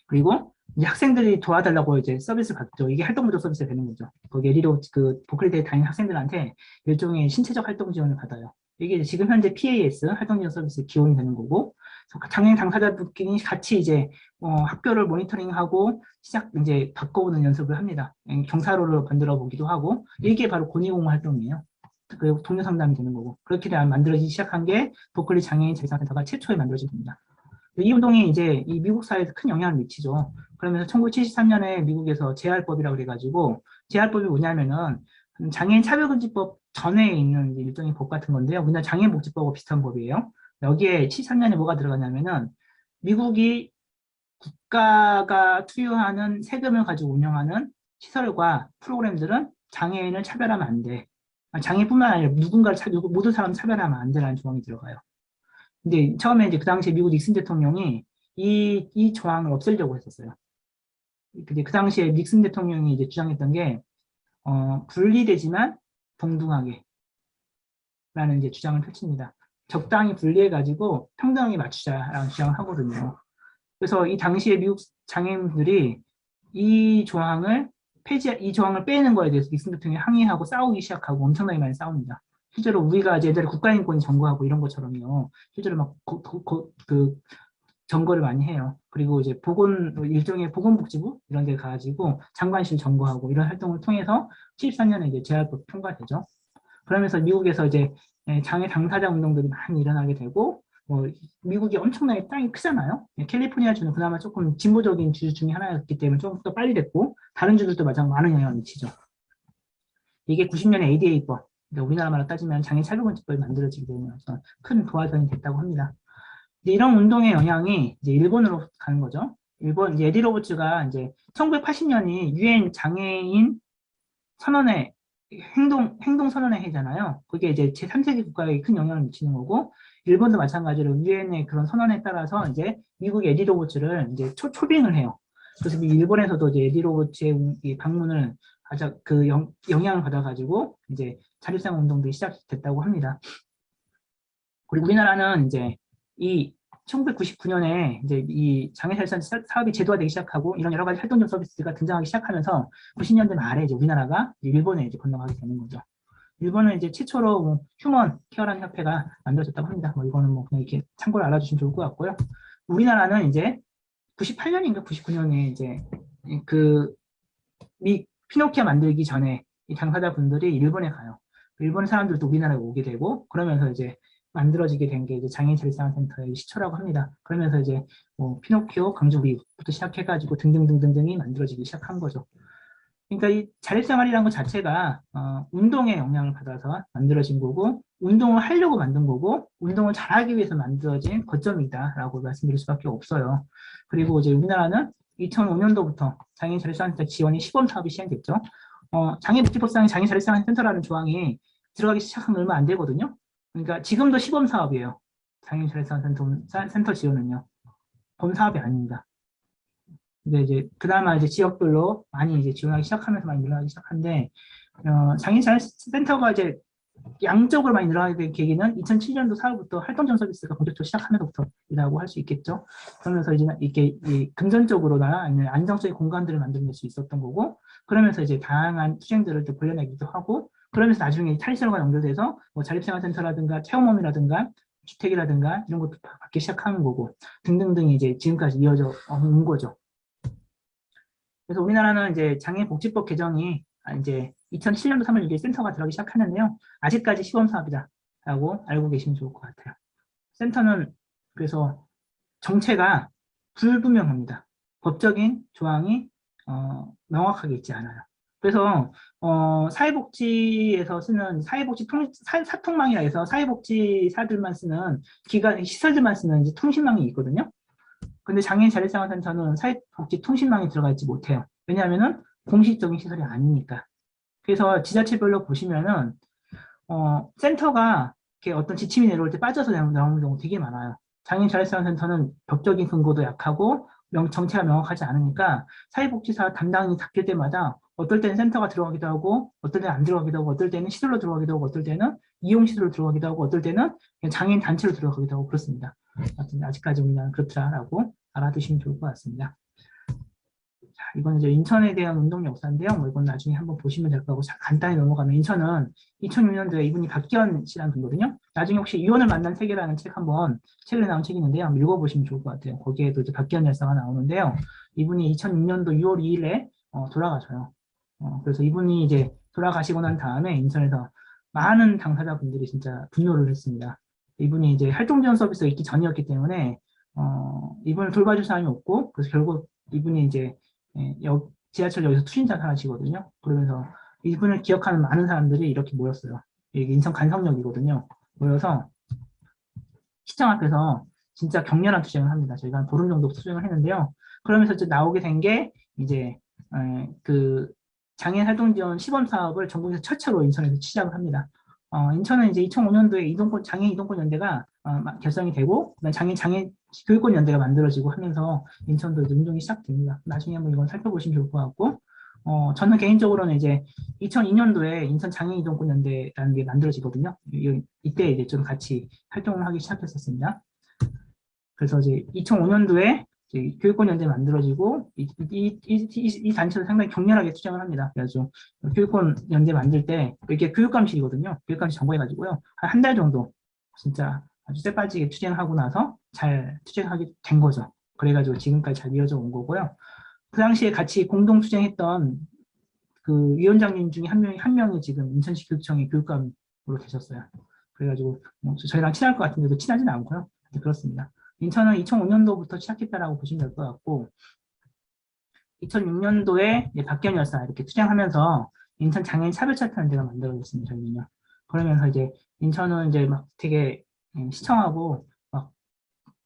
그리고 이제 학생들이 도와달라고 이제 서비스를 받죠. 이게 활동부조 서비스가 되는 거죠. 거기 에디로 그 보클리대에 다니는 학생들한테 일종의 신체적 활동 지원을 받아요. 이게 지금 현재 PAS 활동 지원 서비스 기원이 되는 거고, 당연히 당사자들끼리 같이 이제 학교를 모니터링하고 이제 바꿔보는 연습을 합니다. 경사로를 만들어 보기도 하고, 이게 바로 고니공무 활동이에요. 그리고 동료 상담이 되는 거고, 그렇게 만들어지기 시작한 게 보클리 장애인 재산센터가 최초에 만들어진 겁니다. 이 운동이 이제 이 미국 사회에 큰 영향을 미치죠. 그러면서 1973년에 미국에서 재활법이라고 그래가지고, 재활법이 뭐냐면은 장애인 차별금지법 전에 있는 일종의 법 같은 건데요. 우리나라 장애인복지법과 비슷한 법이에요. 여기에 73년에 뭐가 들어가냐면은 미국이 국가가 투여하는 세금을 가지고 운영하는 시설과 프로그램들은 장애인을 차별하면 안 돼. 장애인뿐만 아니라 모든 사람을 차별하면 안 되라는 조항이 들어가요. 근데 처음에 이제 그 당시에 미국 닉슨 대통령이 이 조항을 없애려고 했었어요. 근데 그 당시에 닉슨 대통령이 이제 주장했던 게, 분리되지만 동등하게 라는 이제 주장을 펼칩니다. 적당히 분리해가지고 평등하게 맞추자라는 주장을 하거든요. 그래서 이 당시에 미국 장애인들이 이 조항을 이 조항을 빼는 거에 대해서 닉슨 대통령이 항의하고 싸우기 시작하고 엄청나게 많이 싸웁니다. 실제로 우리가 이제 옛날에 국가인권이 점거하고 이런 것처럼요. 실제로 막 점거를 많이 해요. 그리고 이제 일종의 보건복지부 이런 데 가가지고 장관실 점거하고 이런 활동을 통해서 73년에 이제 재활법 통과되죠. 그러면서 미국에서 이제 장애 당사자 운동들이 많이 일어나게 되고, 미국이 엄청나게 땅이 크잖아요. 캘리포니아주는 그나마 조금 진보적인 주 중에 하나였기 때문에 조금 더 빨리 됐고, 다른 주들도 마찬가지로 많은 영향을 미치죠. 이게 90년에 ADA법, 우리나라 말로 따지면 장애차별금지법이 만들어지게 되면서 큰 도화전이 됐다고 합니다. 이런 운동의 영향이 이제 일본으로 가는 거죠. 일본 이제 에디 로버츠가 이제 1980년이 유엔 장애인 선언회 행동 선언회 해잖아요. 그게 이제 제3세계 국가에 큰 영향을 미치는 거고, 일본도 마찬가지로 유엔의 그런 선언에 따라서 이제 미국 에디 로버츠를 이제 초빙을 해요. 그래서 일본에서도 이제 에디 로버츠의 방문을 가장 영향을 받아가지고 이제 자립생 운동들이 시작됐다고 합니다. 그리고 우리나라는 이제 이 1999년에 이제 이 장애살상 사업이 제도화되기 시작하고 이런 여러 가지 활동적 서비스가 등장하기 시작하면서 90년대 말에 이제 우리나라가 일본에 이제 건너가게 되는 거죠. 일본은 이제 최초로 휴먼 케어라는 협회가 만들어졌다고 합니다. 이거는 그냥 이렇게 참고로 알아주시면 좋을 것 같고요. 우리나라는 이제 98년인가 99년에 이제 피노키아 만들기 전에 이 당사자분들이 일본에 가요. 일본 사람들도 우리나라에 오게 되고, 그러면서 이제 만들어지게 된 게 이제 장애인 자립생활센터의 시초라고 합니다. 그러면서 이제 피노키오, 강주구이부터 시작해가지고 등등등등등이 만들어지기 시작한 거죠. 그러니까 이 자립생활이라는 것 자체가 운동에 영향을 받아서 만들어진 거고, 운동을 하려고 만든 거고, 운동을 잘하기 위해서 만들어진 거점이다라고 말씀드릴 수밖에 없어요. 그리고 이제 우리나라는 2005년도부터 장애인 자립생활센터 지원이 시범 사업이 시행됐죠. 장애복지법상의 장애인 자립생활센터라는 조항이 들어가기 시작한 얼마 안 되거든요. 그러니까 지금도 시범 사업이에요. 장애인 자립생활센터 지원은요. 본 사업이 아닙니다. 근데 이제 그나마 이제 지역별로 많이 이제 지원하기 시작하면서 많이 늘어나기 시작한데, 장애인 자립센터가 이제 양적으로 많이 늘어나게 된 계기는 2007년도 4월부터 활동전 서비스가 본격적으로 시작하면서부터이라고 할 수 있겠죠. 그러면서 이제 이렇게 금전적으로나 아니면 안정적인 공간들을 만들 수 있었던 거고, 그러면서 이제 다양한 투쟁들을 또 벌려내기도 하고, 그러면서 나중에 탈시설과 연결돼서 자립생활센터라든가 체험홈이라든가 주택이라든가 이런 것도 받기 시작하는 거고 등등등 이제 지금까지 이어져 온 거죠. 그래서 우리나라는 이제 장애복지법 개정이 이제 2007년도 3월 6일 센터가 들어가기 시작하는데요. 아직까지 시범 사업이다라고 알고 계시면 좋을 것 같아요. 센터는 그래서 정체가 불분명합니다. 법적인 조항이 명확하게 있지 않아요. 그래서 사회복지에서 쓰는 사회복지 사통망이라 해서 사회복지사들만 쓰는 시설들만 쓰는 이제 통신망이 있거든요. 근데 장애인 자립생활센터는 사회복지 통신망에 들어가 있지 못해요. 왜냐하면은 공식적인 시설이 아니니까. 그래서 지자체별로 보시면은 센터가 이렇게 어떤 지침이 내려올 때 빠져서 나오는 경우 되게 많아요. 장애인 자립생활센터는 법적인 근거도 약하고 정체가 명확하지 않으니까 사회복지사 담당이 바뀔 때마다 어떨 때는 센터가 들어가기도 하고 어떨 때는 안 들어가기도 하고 어떨 때는 시설로 들어가기도 하고 어떨 때는 이용시설로 들어가기도 하고 어떨 때는 그냥 장애인 단체로 들어가기도 하고 그렇습니다. 아직까지 우리나라는 그렇더라라고 알아두시면 좋을 것 같습니다. 자, 이건 이제 인천에 대한 운동 역사인데요. 뭐 이건 나중에 한번 보시면 될 거고 간단히 넘어가면 인천은 2006년도에 이분이 박기현 씨라는 분이거든요. 나중에 혹시 이혼을 만난 세계라는 책에 나온 책이 있는데요. 한번 읽어보시면 좋을 것 같아요. 거기에도 이제 박기현 열사가 나오는데요. 이분이 2006년도 6월 2일에 돌아가셔요. 그래서 이분이 이제 돌아가시고 난 다음에 인천에서 많은 당사자분들이 진짜 분노를 했습니다. 이분이 이제 활동지원 서비스가 있기 전이었기 때문에 이분을 돌봐줄 사람이 없고 그래서 결국 이분이 이제 지하철 여기서 투신자 하시거든요. 그러면서 이분을 기억하는 많은 사람들이 이렇게 모였어요. 여기 인천 간성역이거든요. 모여서 시청 앞에서 진짜 격렬한 투쟁을 합니다. 저희가 한 보름 정도 투쟁을 했는데요. 그러면서 이제 나오게 된 게 이제 그 장애인 활동지원 시범 사업을 전국에서 최초로 인천에서 시작을 합니다. 인천은 이제 2005년도에 장애인 이동권 연대가 결성이 되고 장애 교육권 연대가 만들어지고 하면서 인천도 이제 운동이 시작됩니다. 나중에 한번 이건 살펴보시면 좋을 것 같고 저는 개인적으로는 이제 2002년도에 인천 장애인 이동권 연대라는 게 만들어지거든요. 이때 이제 좀 같이 활동을 하기 시작했었습니다. 그래서 이제 2005년도에 교육권 연대 만들어지고 이 단체도 상당히 격렬하게 투쟁을 합니다. 그래서 교육권 연대 만들 때 이게 교육감시거든요. 교육감시 정보해가지고요 한 달 정도 진짜 아주 쎄빠지게 투쟁하고 나서 잘 투쟁하게 된 거죠. 그래가지고 지금까지 잘 이어져 온 거고요. 그 당시에 같이 공동 투쟁했던 그 위원장님 중에 한 명이 지금 인천시 교육청의 교육감으로 계셨어요. 그래가지고 저희랑 친할 것 같은데도 친하지는 않고요. 그렇습니다. 인천은 2005년도부터 시작했다라고 보시면 될 것 같고 2006년도에 박기현 열사 이렇게 투쟁하면서 인천 장애인 차별차트연대가 만들어졌습니다. 저희는요. 그러면서 이제 인천은 이제 막 되게 시청하고 막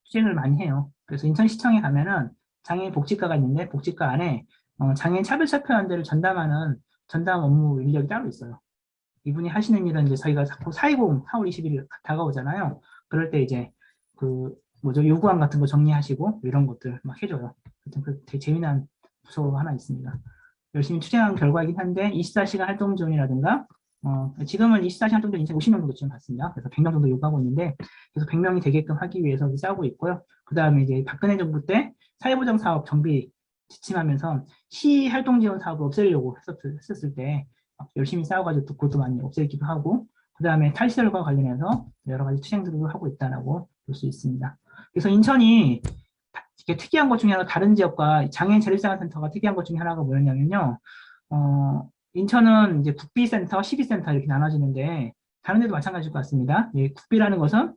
투쟁을 많이 해요. 그래서 인천시청에 가면은 장애인 복지과가 있는데 복지과 안에 장애인 차별차트연대를 전담하는 전담 업무 인력이 따로 있어요. 이분이 하시는 일은 이제 저희가 자꾸 4.20 4월 20일 다가오잖아요. 그럴 때 이제 요구안 같은 거 정리하시고 이런 것들 막 해줘요. 되게 재미난 부서가 하나 있습니다. 열심히 투쟁한 결과이긴 한데 24시간 활동 지원이라든가 지금은 24시간 활동 지원 50명 정도쯤 받습니다. 그래서 100명 정도 요구하고 있는데 그래서 100명이 되게끔 하기 위해서 싸우고 있고요. 그 다음에 이제 박근혜 정부 때 사회보장 사업 정비 지침하면서 시 활동 지원 사업을 없애려고 했었을 때 열심히 싸워가지고 그것도 많이 없애기도 하고 그 다음에 탈시설과 관련해서 여러 가지 투쟁들을 하고 있다고 볼 수 있습니다. 그래서 인천이 특이한 것 중에 하나 다른 지역과 장애인 자립생활센터가 특이한 것 중에 하나가 뭐였냐면요. 인천은 이제 국비센터, 시비센터 이렇게 나눠지는데 다른 데도 마찬가지일 것 같습니다. 국비라는 것은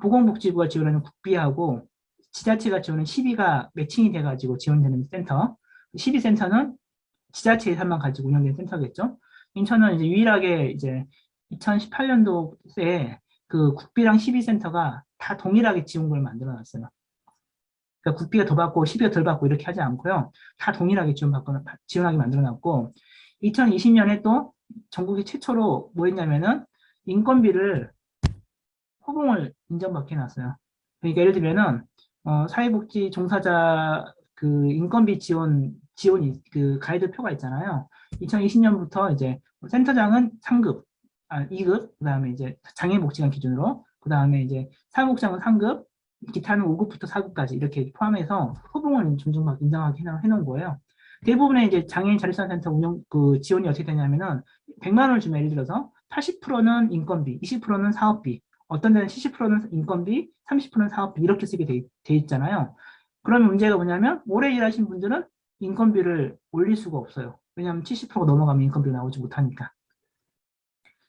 보건복지부가 지원하는 국비하고 지자체가 지원하는 시비가 매칭이 돼가지고 지원되는 센터. 시비센터는 지자체 예산만 가지고 운영되는 센터겠죠. 인천은 이제 유일하게 이제 2018년도에 그 국비랑 시비센터가 다 동일하게 지원금을 만들어놨어요. 그러니까 국비가 더 받고 시비가 덜 받고 이렇게 하지 않고요. 다 동일하게 지원하게 만들어놨고 2020년에 또 전국이 최초로 뭐 했냐면은 인건비를 호봉을 인정받게 해놨어요. 그러니까 예를 들면은 사회복지 종사자 그 인건비 지원이 그 가이드표가 있잖아요. 2020년부터 이제 센터장은 3급, 2급, 그다음에 이제 장애복지관 기준으로, 그다음에 이제 사회복지장은 3급, 기타는 5급부터 4급까지 이렇게 포함해서 호봉을 인정하게 해놓은 거예요. 대부분의 이제 장애인 자립생활센터 운영 그 지원이 어떻게 되냐면은 100만 원을 주면 예를 들어서 80%는 인건비, 20%는 사업비, 어떤 데는 70%는 인건비, 30%는 사업비 이렇게 쓰게 돼 있잖아요. 그런 문제가 뭐냐면 오래 일하신 분들은 인건비를 올릴 수가 없어요. 왜냐하면 70%가 넘어가면 인건비가 나오지 못하니까.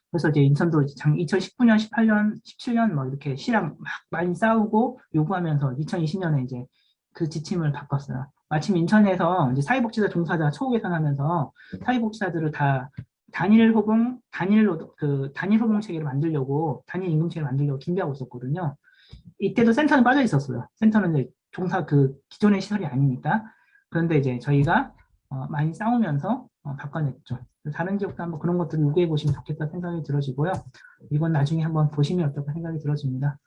그래서 이제 인천도 2019년, 18년, 17년 뭐 이렇게 시랑 막 많이 싸우고 요구하면서 2020년에 이제 그 지침을 바꿨어요. 마침 인천에서 이제 사회복지사 종사자 초우 개선하면서 사회복지사들을 다 단일 호봉 체계를 만들려고 단일 임금 체계를 만들려고 준비하고 있었거든요. 이때도 센터는 빠져 있었어요. 센터는 이제 종사 그 기존의 시설이 아니니까. 그런데 이제 저희가 많이 싸우면서 바꿔냈죠. 다른 지역도 한번 그런 것들을 요구해 보시면 좋겠다 생각이 들어지고요. 이건 나중에 한번 보시면 어떨까 생각이 들어집니다.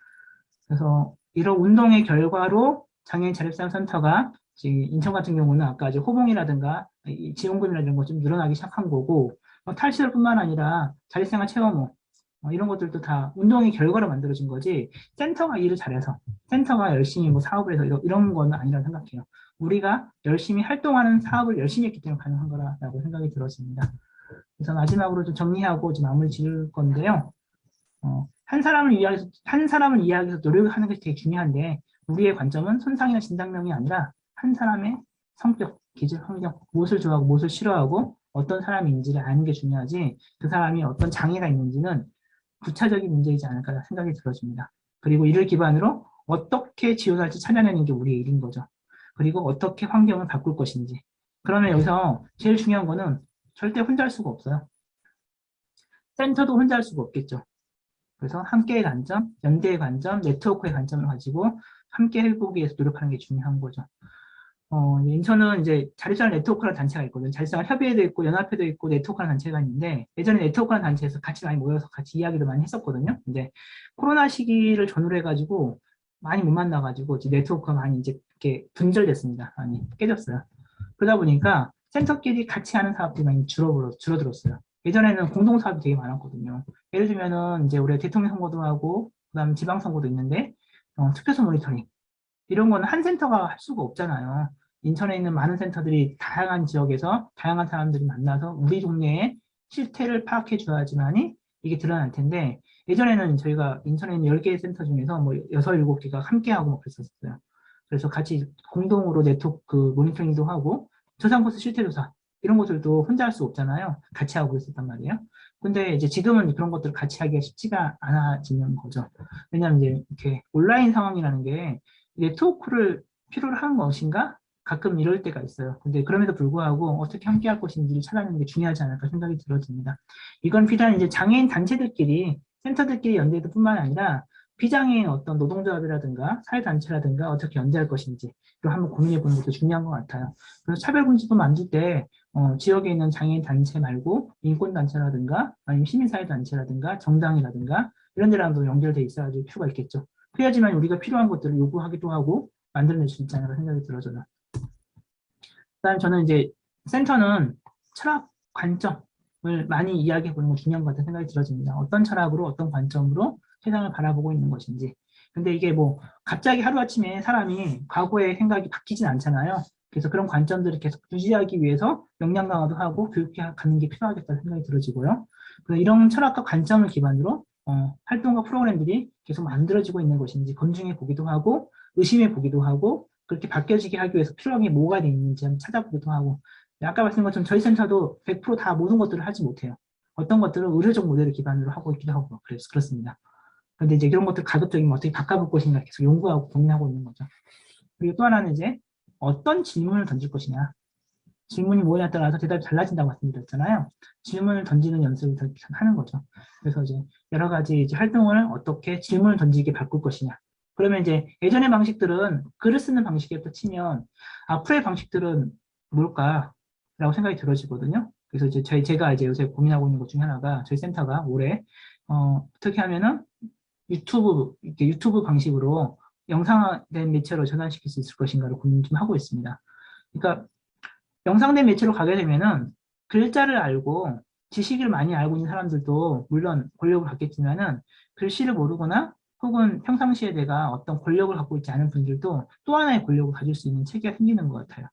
그래서 이런 운동의 결과로 장애인 자립사회센터가 인천 같은 경우는 아까 이제 호봉이라든가 지원금이라든가 좀 늘어나기 시작한 거고 탈시설뿐만 아니라 자립생활 체험호 이런 것들도 다 운동의 결과로 만들어진 거지 센터가 일을 잘해서 센터가 열심히 뭐 사업을 해서 이런 건 아니라고 생각해요. 우리가 열심히 활동하는 사업을 열심히 했기 때문에 가능한 거라고 생각이 들었습니다. 그래서 마지막으로 좀 정리하고 좀 마무리 지을 건데요. 한 사람을 이해하기 위해서 노력하는 것이 되게 중요한데 우리의 관점은 손상이나 진단명이 아니라 한 사람의 성격, 기질, 환경, 무엇을 좋아하고 무엇을 싫어하고 어떤 사람인지를 아는 게 중요하지 그 사람이 어떤 장애가 있는지는 부차적인 문제이지 않을까 생각이 들어집니다. 그리고 이를 기반으로 어떻게 지원할지 찾아내는 게 우리의 일인 거죠. 그리고 어떻게 환경을 바꿀 것인지. 그러면 여기서 제일 중요한 거는 절대 혼자 할 수가 없어요. 센터도 혼자 할 수가 없겠죠. 그래서 함께의 관점, 연대의 관점, 네트워크의 관점을 가지고 함께 해보기 위해서 노력하는 게 중요한 거죠. 인천은 이제 자립생활 네트워크라는 단체가 있거든요. 자립생활 협의회도 있고 연합회도 있고 네트워크라는 단체가 있는데 예전에 네트워크라는 단체에서 같이 많이 모여서 같이 이야기도 많이 했었거든요. 근데 코로나 시기를 전후로 해가지고 많이 못 만나가지고 이제 네트워크가 많이 이제 이렇게 분절됐습니다. 많이 깨졌어요. 그러다 보니까 센터끼리 같이 하는 사업들이 많이 줄어들었어요. 예전에는 공동 사업이 되게 많았거든요. 예를 들면은 이제 우리 대통령 선거도 하고 그다음 지방 선거도 있는데 투표소 모니터링 이런 거는 한 센터가 할 수가 없잖아요. 인천에 있는 많은 센터들이 다양한 지역에서 다양한 사람들이 만나서 우리 동네의 실태를 파악해 줘야지만이 이게 드러날 텐데 예전에는 저희가 인천에 있는 10개의 센터 중에서 뭐 6, 7개가 함께하고 뭐 그랬었어요. 그래서 같이 공동으로 네트워크 모니터링도 하고 저상버스 실태조사 이런 것들도 혼자 할 수 없잖아요. 같이 하고 있었단 말이에요. 근데 이제 지금은 그런 것들을 같이 하기가 쉽지가 않아지는 거죠. 왜냐하면 이제 이렇게 온라인 상황이라는 게 네트워크를 필요로 하는 것인가? 가끔 이럴 때가 있어요. 근데 그럼에도 불구하고 어떻게 함께 할 것인지를 찾아내는 게 중요하지 않을까 생각이 들어집니다. 이건 비단 이제 장애인 단체들끼리, 센터들끼리 연대도 뿐만 아니라 비장애인 어떤 노동조합이라든가 사회단체라든가 어떻게 연대할 것인지 또 한번 고민해 보는 것도 중요한 것 같아요. 그래서 차별금지법 만들 때 지역에 있는 장애인 단체 말고 인권단체라든가 아니면 시민사회단체라든가 정당이라든가 이런 데랑도 연결돼 있어야 될 필요가 있겠죠. 그래야지만 우리가 필요한 것들을 요구하기도 하고 만들어낼 수 있지 않을까 생각이 들어져요. 그다음 저는 이제 센터는 철학 관점을 많이 이야기해 보는 거 중요한 것 같은 생각이 들어집니다. 어떤 철학으로 어떤 관점으로 세상을 바라보고 있는 것인지. 근데 이게 뭐 갑자기 하루아침에 사람이 과거의 생각이 바뀌진 않잖아요. 그래서 그런 관점들을 계속 유지하기 위해서 역량 강화도 하고 교육해 가는 게 필요하겠다는 생각이 들어지고요. 그래서 이런 철학과 관점을 기반으로 활동과 프로그램들이 계속 만들어지고 있는 것인지 검증해 보기도 하고 의심해 보기도 하고 그렇게 바뀌어지게 하기 위해서 필요한 게 뭐가 돼 있는지 한번 찾아보기도 하고 아까 말씀드린 것처럼 저희 센터도 100%다 모든 것들을 하지 못해요. 어떤 것들은 의료적 모델을 기반으로 하고 있기도 하고 그렇습니다. 그런데 이제 이런 것들 가급적이면 어떻게 바꿔볼 것인가 계속 연구하고 고민하고 있는 거죠. 그리고 또 하나는 이제 어떤 질문을 던질 것이냐. 질문이 뭐냐에 따라서 대답이 달라진다고 말씀드렸잖아요. 질문을 던지는 연습을 하는 거죠. 그래서 이제 여러 가지 이제 활동을 어떻게 질문을 던지게 바꿀 것이냐. 그러면 이제 예전의 방식들은 글을 쓰는 방식부터 치면 앞으로의 방식들은 뭘까라고 생각이 들어지거든요. 그래서 이제 제가 이제 요새 고민하고 있는 것 중에 하나가 저희 센터가 올해 어떻게 하면은 이렇게 유튜브 방식으로 영상된 매체로 전환시킬 수 있을 것인가를 고민 좀 하고 있습니다. 그러니까 영상된 매체로 가게 되면은 글자를 알고 지식을 많이 알고 있는 사람들도 물론 권력을 갖겠지만은 글씨를 모르거나 혹은 평상시에 내가 어떤 권력을 갖고 있지 않은 분들도 또 하나의 권력을 가질 수 있는 체계가 생기는 것 같아요.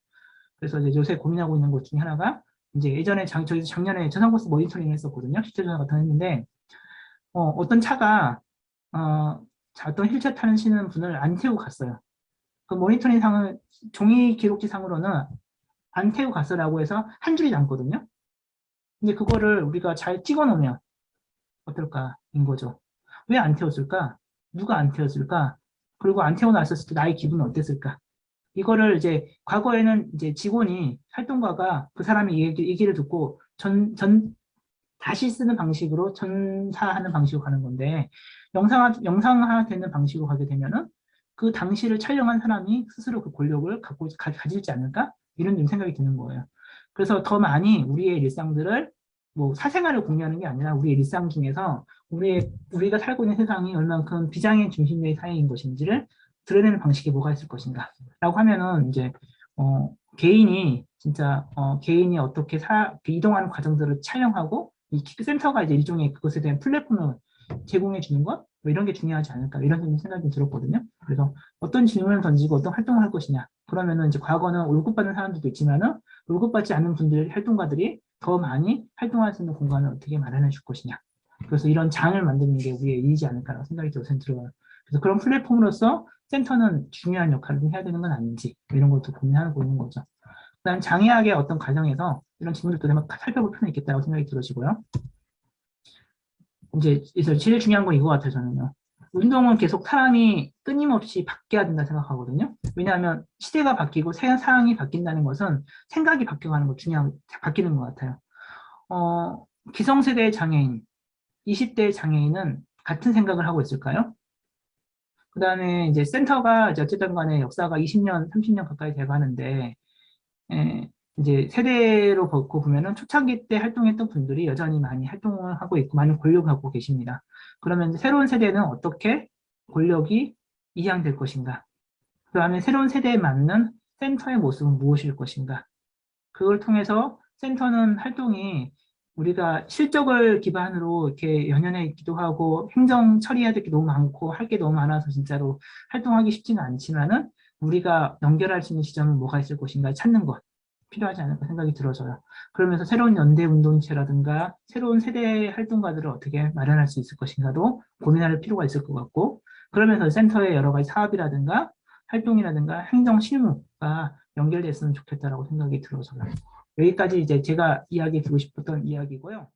그래서 이제 요새 고민하고 있는 것 중에 하나가 이제 예전에 저희 작년에 저상버스 모니터링 했었거든요. 실제조사 같은 거 했는데 어떤 차가 자, 어떤 휠체어 타시는 분을 안 태우고 갔어요. 그 모니터링 상은 종이 기록지 상으로는 안 태우고 갔어라고 해서 한 줄이 남거든요. 근데 그거를 우리가 잘 찍어 놓으면 어떨까인 거죠. 왜 안 태웠을까? 누가 안 태웠을까? 그리고 안 태워 놨었을 때 나의 기분은 어땠을까? 이거를 이제 과거에는 이제 직원이 활동가가 그 사람의 얘기를 듣고 다시 쓰는 방식으로 전사하는 방식으로 가는 건데 영상화되는 방식으로 가게 되면은 그 당시를 촬영한 사람이 스스로 그 권력을 가질지 않을까? 이런 좀 생각이 드는 거예요. 그래서 더 많이 우리의 일상들을 뭐 사생활을 공유하는 게 아니라 우리의 일상 중에서 우리가 살고 있는 세상이 얼만큼 비장애 중심의 사회인 것인지를 드러내는 방식이 뭐가 있을 것인가 라고 하면은 이제 개인이 진짜 개인이 어떻게 이동하는 과정들을 촬영하고 이 센터가 이제 일종의 그것에 대한 플랫폼을 제공해 주는 것? 뭐 이런 게 중요하지 않을까 이런 생각이 들었거든요. 그래서 어떤 질문을 던지고 어떤 활동을 할 것이냐. 그러면은 이제 과거는 월급받는 사람들도 있지만은 월급받지 않는 분들 활동가들이 더 많이 활동할 수 있는 공간을 어떻게 마련해 줄 것이냐. 그래서 이런 장을 만드는 게 우리의 일이지 않을까라는 생각이 들어요. 그래서 그런 플랫폼으로서 센터는 중요한 역할을 해야 되는 건 아닌지 이런 것도 고민하고 있는 거죠. 그다음 장애학의 어떤 과정에서 이런 질문들도 한번 살펴볼 필요는 있겠다고 생각이 들어지고요. 이제 제일 중요한 건 이거 같아요, 저는요. 운동은 계속 사람이 끊임없이 바뀌어야 된다 생각하거든요. 왜냐하면 시대가 바뀌고 상황이 바뀐다는 것은 생각이 바뀌어가는 것 바뀌는 것 같아요. 기성세대의 장애인, 20대의 장애인은 같은 생각을 하고 있을까요? 그 다음에 이제 센터가 이제 어쨌든 간에 역사가 20년, 30년 가까이 돼가는데, 예, 이제 세대로 보면은 초창기 때 활동했던 분들이 여전히 많이 활동을 하고 있고 많은 권력을 갖고 계십니다. 그러면 새로운 세대는 어떻게 권력이 이양될 것인가? 그 다음에 새로운 세대에 맞는 센터의 모습은 무엇일 것인가? 그걸 통해서 센터는 활동이 우리가 실적을 기반으로 이렇게 연연해 있기도 하고 행정 처리해야 될 게 너무 많고 할 게 너무 많아서 진짜로 활동하기 쉽지는 않지만은 우리가 연결할 수 있는 지점은 뭐가 있을 것인가 찾는 것 필요하지 않을까 생각이 들어서요. 그러면서 새로운 연대 운동체라든가 새로운 세대의 활동가들을 어떻게 마련할 수 있을 것인가도 고민할 필요가 있을 것 같고 그러면서 센터의 여러 가지 사업이라든가 활동이라든가 행정 실무가 연결됐으면 좋겠다라고 생각이 들어서요. 여기까지 이제 제가 이야기 드리고 싶었던 이야기고요.